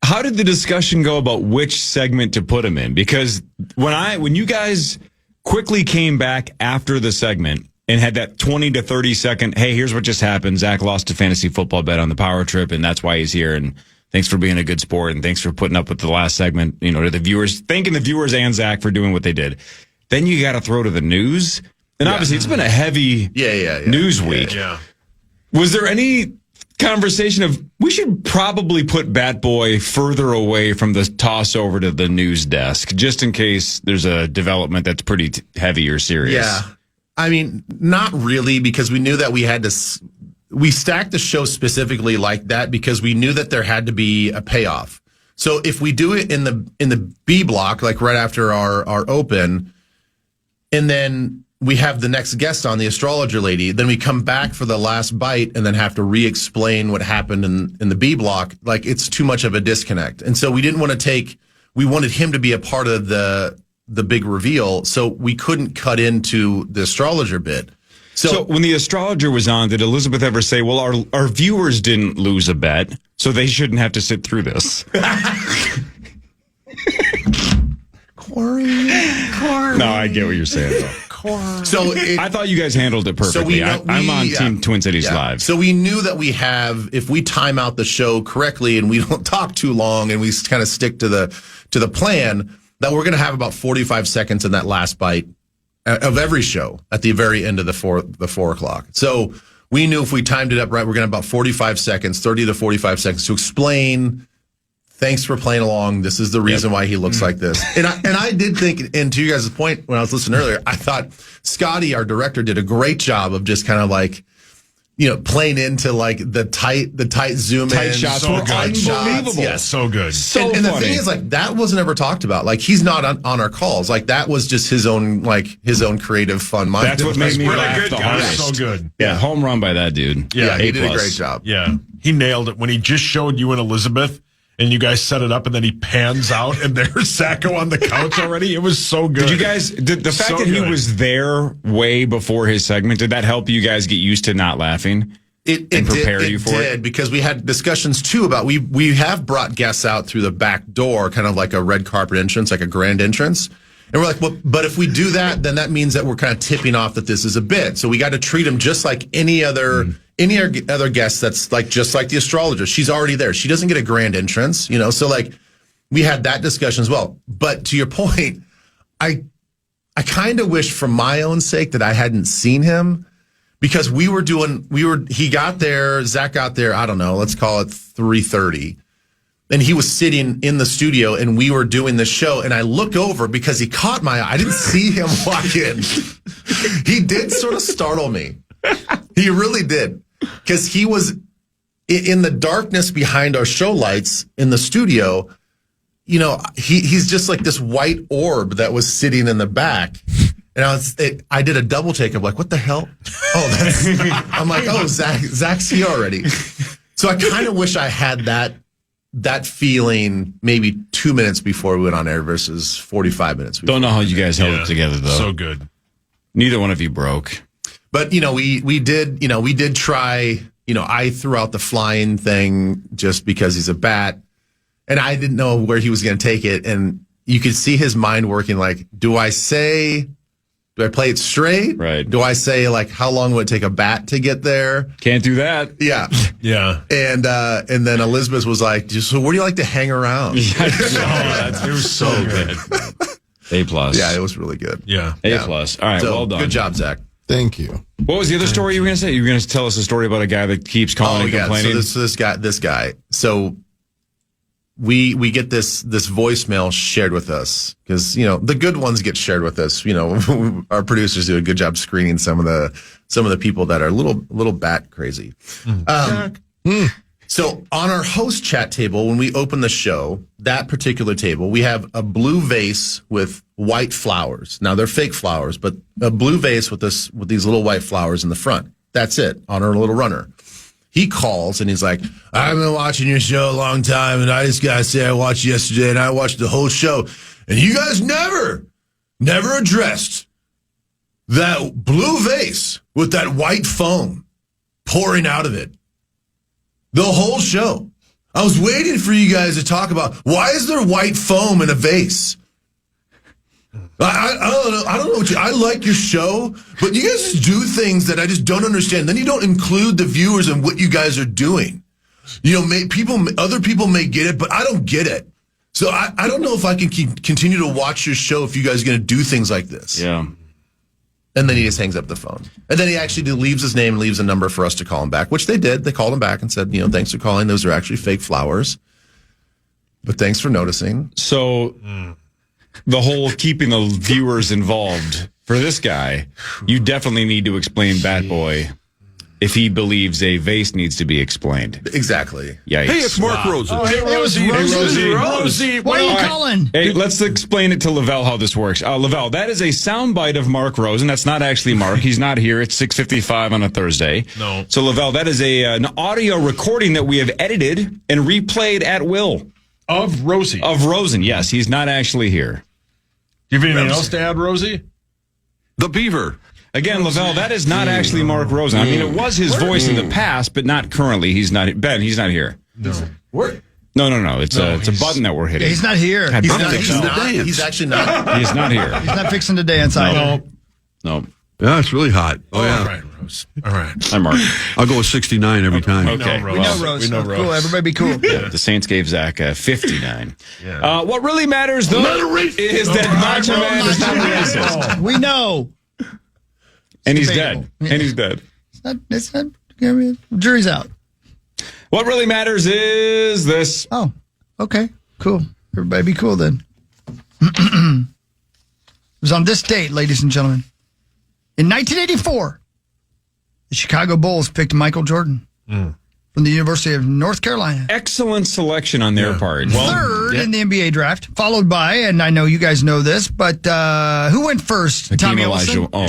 how did the discussion go about which segment to put him in? Because when you guys quickly came back after the segment and had that 20 to 30 second, hey, here's what just happened. Zach lost a fantasy football bet on the Power Trip, and that's why he's here. And thanks for being a good sport, and thanks for putting up with the last segment, to the viewers, thanking the viewers and Zach for doing what they did. Then you got to throw to the news. And obviously, it's been a heavy news week. Yeah. Was there any conversation of, we should probably put Bat Boy further away from the toss over to the news desk, just in case there's a development that's pretty heavy or serious? Yeah. I mean, not really, because we knew that we stacked the show specifically like that because we knew that there had to be a payoff. So if we do it in the B block, like right after our open, and then we have the next guest on, the astrologer lady. Then we come back for the last bite and then have to re-explain what happened in the B block. Like, it's too much of a disconnect. And so we didn't want to we wanted him to be a part of the big reveal. So we couldn't cut into the astrologer bit. So when the astrologer was on, did Elizabeth ever say, well, our viewers didn't lose a bet, so they shouldn't have to sit through this? Corey. No, I get what you're saying, though. So I thought you guys handled it perfectly. I'm on Team Twin Cities Live. So we knew that if we time out the show correctly and we don't talk too long and we kind of stick to the plan, that we're going to have about 45 seconds in that last bite of every show at the very end of the 4 o'clock. So we knew if we timed it up right, we're going to have about 45 seconds, 30 to 45 seconds to explain. Thanks for playing along. This is the reason why he looks like this. And I did think, and to you guys' point when I was listening earlier, I thought Scotty, our director, did a great job of just kind of like, playing into like the tight zoom in. Shots so were unbelievable. Yes. So good. And the thing is, like, that wasn't ever talked about. Like, he's not on our calls. Like, that was just his own creative fun mind. That's what made me laugh the hardest. So good. Yeah, home run by that dude. Yeah, he did a great job. Yeah, he nailed it when he just showed you and Elizabeth. And you guys set it up, and then he pans out, and there's Sacco on the couch already. It was so good. Did you guys, the fact that he was there way before his segment, did that help you guys get used to not laughing? It prepare did, you for it? Because we had discussions too about we have brought guests out through the back door, kind of like a red carpet entrance, like a grand entrance. And we're like, well, but if we do that, then that means that we're kind of tipping off that this is a bit. So we got to treat them just like any other guest that's like just like the astrologer. She's already there. She doesn't get a grand entrance, So like we had that discussion as well. But to your point, I kind of wish for my own sake that I hadn't seen him, because he got there, Zach got there, I don't know, let's call it 3:30. And he was sitting in the studio and we were doing the show, and I look over because he caught my eye. I didn't see him walk in. He did sort of startle me. He really did. Because he was in the darkness behind our show lights in the studio. He's just like this white orb that was sitting in the back. And I did a double take of like, what the hell? Oh, I'm like, oh, Zach's here already. So I kind of wish I had that feeling maybe 2 minutes before we went on air versus 45 minutes before. Don't know how you guys held it together, though. So good. Neither one of you broke. But, we did try, I threw out the flying thing just because he's a bat, and I didn't know where he was going to take it. And you could see his mind working like, do I play it straight? Right. Do I say, like, how long would it take a bat to get there? Can't do that. Yeah. Yeah. And then Elizabeth was like, so where do you like to hang around? It was so good. A+. Yeah, it was really good. Yeah. A+. All right, So, well done. Good job, Zach. Thank you. What was the other story you were going to say? You were going to tell us a story about a guy that keeps calling and complaining? So this guy. So we get this voicemail shared with us because, the good ones get shared with us. Our producers do a good job screening some of the people that are a little bat crazy. So on our host chat table, when we open the show, that particular table, we have a blue vase with white flowers. Now they're fake flowers, but a blue vase with these little white flowers in the front. That's it on our little runner. He calls and he's like, I've been watching your show a long time, and I just gotta say I watched yesterday and I watched the whole show, and you guys never addressed that blue vase with that white foam pouring out of it. The whole show. I was waiting for you guys to talk about, why is there white foam in a vase? I don't know. I like your show, but you guys just do things that I just don't understand. Then you don't include the viewers in what you guys are doing. Other people may get it, but I don't get it. So I don't know if I can continue to watch your show if you guys are going to do things like this. Yeah. And then he just hangs up the phone. And then he actually leaves his name and leaves a number for us to call him back, which they did. They called him back and said, thanks for calling. Those are actually fake flowers. But thanks for noticing. So the whole keeping the viewers involved for this guy, you definitely need to explain Bat Boy if he believes a vase needs to be explained. Exactly. Yikes. Hey, it's Mark Rosen. Oh, hey, Rosie. Rosie. What are you calling? Hey, let's explain it to Lavelle how this works. Lavelle, that is a soundbite of Mark Rosen. That's not actually Mark. He's not here. It's 6:55 on a Thursday. No. So, Lavelle, that is an audio recording that we have edited and replayed at will. Of Rosie. Of Rosen, yes. He's not actually here. Do you have anything else to add, Rosie? The Beaver. Again, Lavelle, that is not actually Mark Rosen. I mean, it was his voice in the past, but not currently. He's not. Ben, he's not here. No. No. It's a button that we're hitting. Yeah, he's not here. He's actually not. He's not here. He's not fixing to dance either. No. Yeah, it's really hot. Oh, yeah. All right, Rose. All right. I'm Mark. I'll go with 69 every time. Okay. We know Rose. We know Rose. Cool. Everybody be cool. The Saints gave Zach 59. Yeah. What really matters, though, is that Macho Man is not racist. We know. And he's dead. And he's dead. It's not. Jury's out. What really matters is this. Oh, okay. Cool. Everybody be cool then. It was on this date, ladies and gentlemen. In 1984, the Chicago Bulls picked Michael Jordan from the University of North Carolina. Excellent selection on their part. Third in the NBA draft, followed by, and I know you guys know this, but who went first? Tommy Olsen. Oh,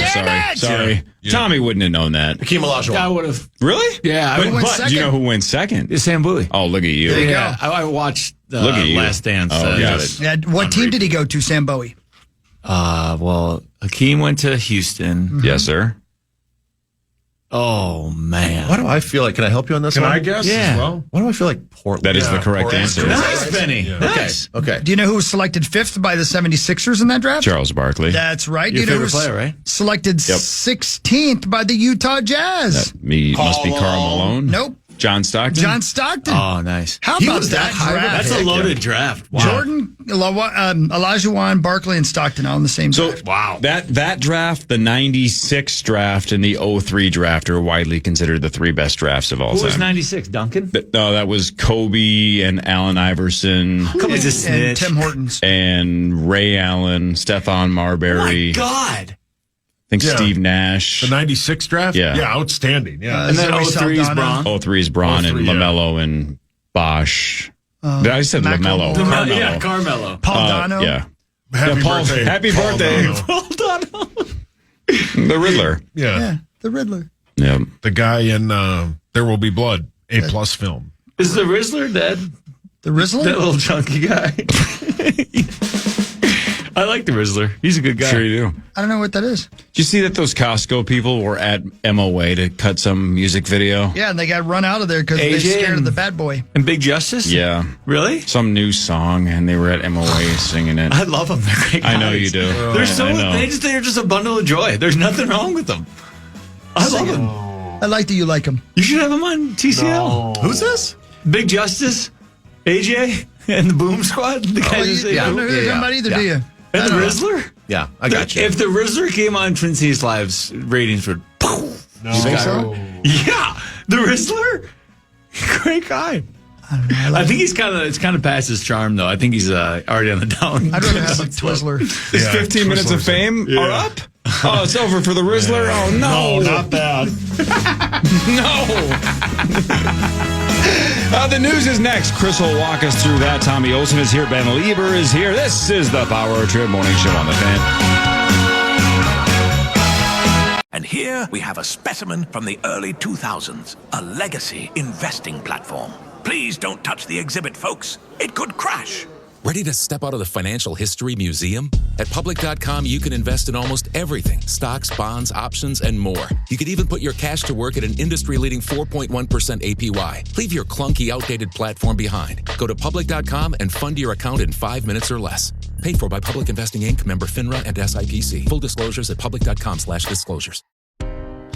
sorry. Yeah. Tommy wouldn't have known that. Hakeem Olajuwon. I would have. Really? Yeah. But do you know who went second? It's Sam Bowie. Oh, look at you. There you go. I watched Look at you. Last Dance. Got it. Yeah, what team did he go to, Sam Bowie? Well, Hakeem went to Houston. Yes, sir. Oh, man. Why do I feel like, can I help you on this Can one? I guess Yeah. as well? Why do I feel like Portland? That is the correct Portland. answer. Nice, Benny. Yeah. Nice. Okay. Do you know who was selected fifth by the 76ers in that draft? Charles Barkley. That's right. Your Do you know favorite who was player, right? selected 16th by the Utah Jazz? Must be Karl Malone. Nope. John Stockton. John Stockton. Oh, nice. How He about was that high? draft? That's a loaded draft. Wow. Jordan, Olajuwon, Barkley, and Stockton all in the same So draft. Wow. that draft, the 96 draft, and the 03 draft are widely considered the three best drafts of all Who time. was 96? Duncan? No, that was Kobe and Allen Iverson Kobe's a And snitch. Tim Hortons. and Ray Allen, Stephon Marbury. Oh, my God. I think Yeah. Steve Nash. The 96 draft? Yeah. Yeah, outstanding. Yeah. And then Zoe 03 is Saldana. Braun. 03 is Braun and 03, yeah. LaMelo and Bosch. I said Macklemore. LaMelo. Carmelo. Yeah, Carmelo. Paul Dano. Yeah. Happy Paul- birthday. happy Paul birthday. Dano. Hold on. The Riddler. Yeah. Yeah, the Riddler. Yeah. The guy in There Will Be Blood, A+ film. Is the Rizzler dead? The Rizzler? That little chunky guy. I like the Rizzler. He's a good guy. Sure you do. I don't know what that is. Did you see that those Costco people were at MOA to cut some music video? Yeah, and they got run out of there because they're AJ scared of and- the bad boy. And Big Justice? Yeah. Really? Some new song, and they were at MOA singing it. I love them. They're great guys. I know you do. They're I know. they're just a bundle of joy. There's nothing wrong with them. I love them. I like that you like him. You should have them on TCL. Who's this? Big Justice, AJ, and the Boom Squad. The guys who say You don't know who they're yeah, talking about either, yeah. do you? And the I don't know. Rizzler? Yeah, I got you. If the Rizzler came on Twin Cities Live's ratings would poof. No. You think so? Yeah. The Rizzler? Great guy. I think it's kind of past his charm though. I think he's already on the down. I'd rather have a Twizzler. Is Yeah, 15 minutes of Twizzlers. fame Yeah. are up? Oh, it's over for the Rizzler? Oh, no. not bad. No. The news is next. Chris will walk us through that. Tommy Olsen is here. Ben Lieber is here. This is the Power Trip Morning Show on the Fan. And here we have a specimen from the early 2000s, a legacy investing platform. Please don't touch the exhibit, folks. It could crash. Ready to step out of the financial history museum? At Public.com, you can invest in almost everything. Stocks, bonds, options, and more. You could even put your cash to work at an industry-leading 4.1% APY. Leave your clunky, outdated platform behind. Go to Public.com and fund your account in 5 minutes or less. Paid for by Public Investing Inc., member FINRA and SIPC. Full disclosures at Public.com/disclosures.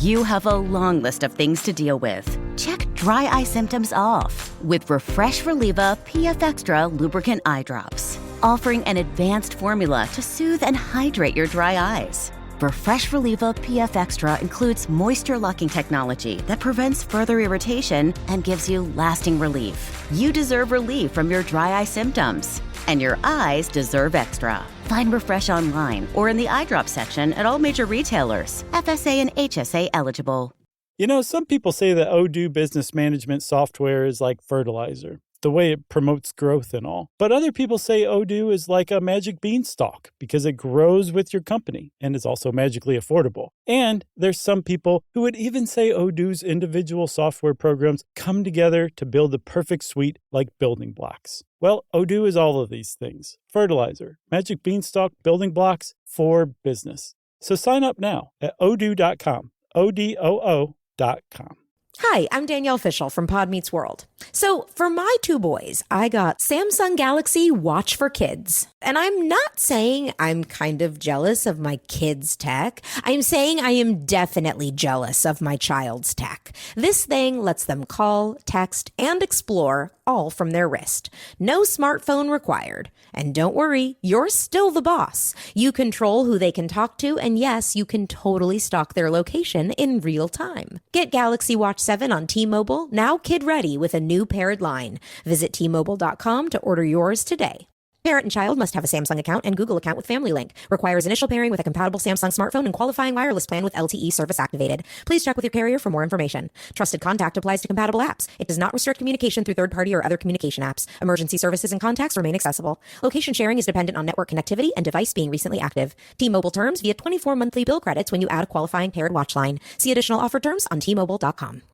You have a long list of things to deal with. Check dry eye symptoms off with Refresh Relieva PF Extra Lubricant Eye Drops, offering an advanced formula to soothe and hydrate your dry eyes. Refresh Relieva PF Extra includes moisture-locking technology that prevents further irritation and gives you lasting relief. You deserve relief from your dry eye symptoms, and your eyes deserve extra. Find Refresh online or in the eye drop section at all major retailers. FSA and HSA eligible. You know, some people say that Odoo business management software is like fertilizer, the way it promotes growth and all. But other people say Odoo is like a magic beanstalk because it grows with your company and is also magically affordable. And there's some people who would even say Odoo's individual software programs come together to build the perfect suite like building blocks. Well, Odoo is all of these things. Fertilizer, magic beanstalk, building blocks for business. So sign up now at odoo.com, ODOO.com. Hi, I'm Danielle Fishel from Pod Meets World. So for my two boys, I got Samsung Galaxy Watch for Kids. And I'm not saying I'm kind of jealous of my kids' tech. I'm saying I am definitely jealous of my child's tech. This thing lets them call, text, and explore all from their wrist. No smartphone required. And don't worry, you're still the boss. You control who they can talk to, and yes, you can totally stalk their location in real time. Get Galaxy Watch 7 on T-Mobile, now kid-ready with a new paired line. Visit T-Mobile.com to order yours today. Parent and child must have a Samsung account and Google account with Family Link. Requires initial pairing with a compatible Samsung smartphone and qualifying wireless plan with LTE service activated. Please check with your carrier for more information. Trusted contact applies to compatible apps. It does not restrict communication through third-party or other communication apps. Emergency services and contacts remain accessible. Location sharing is dependent on network connectivity and device being recently active. T-Mobile terms via 24 monthly bill credits when you add a qualifying paired watch line. See additional offer terms on T-Mobile.com.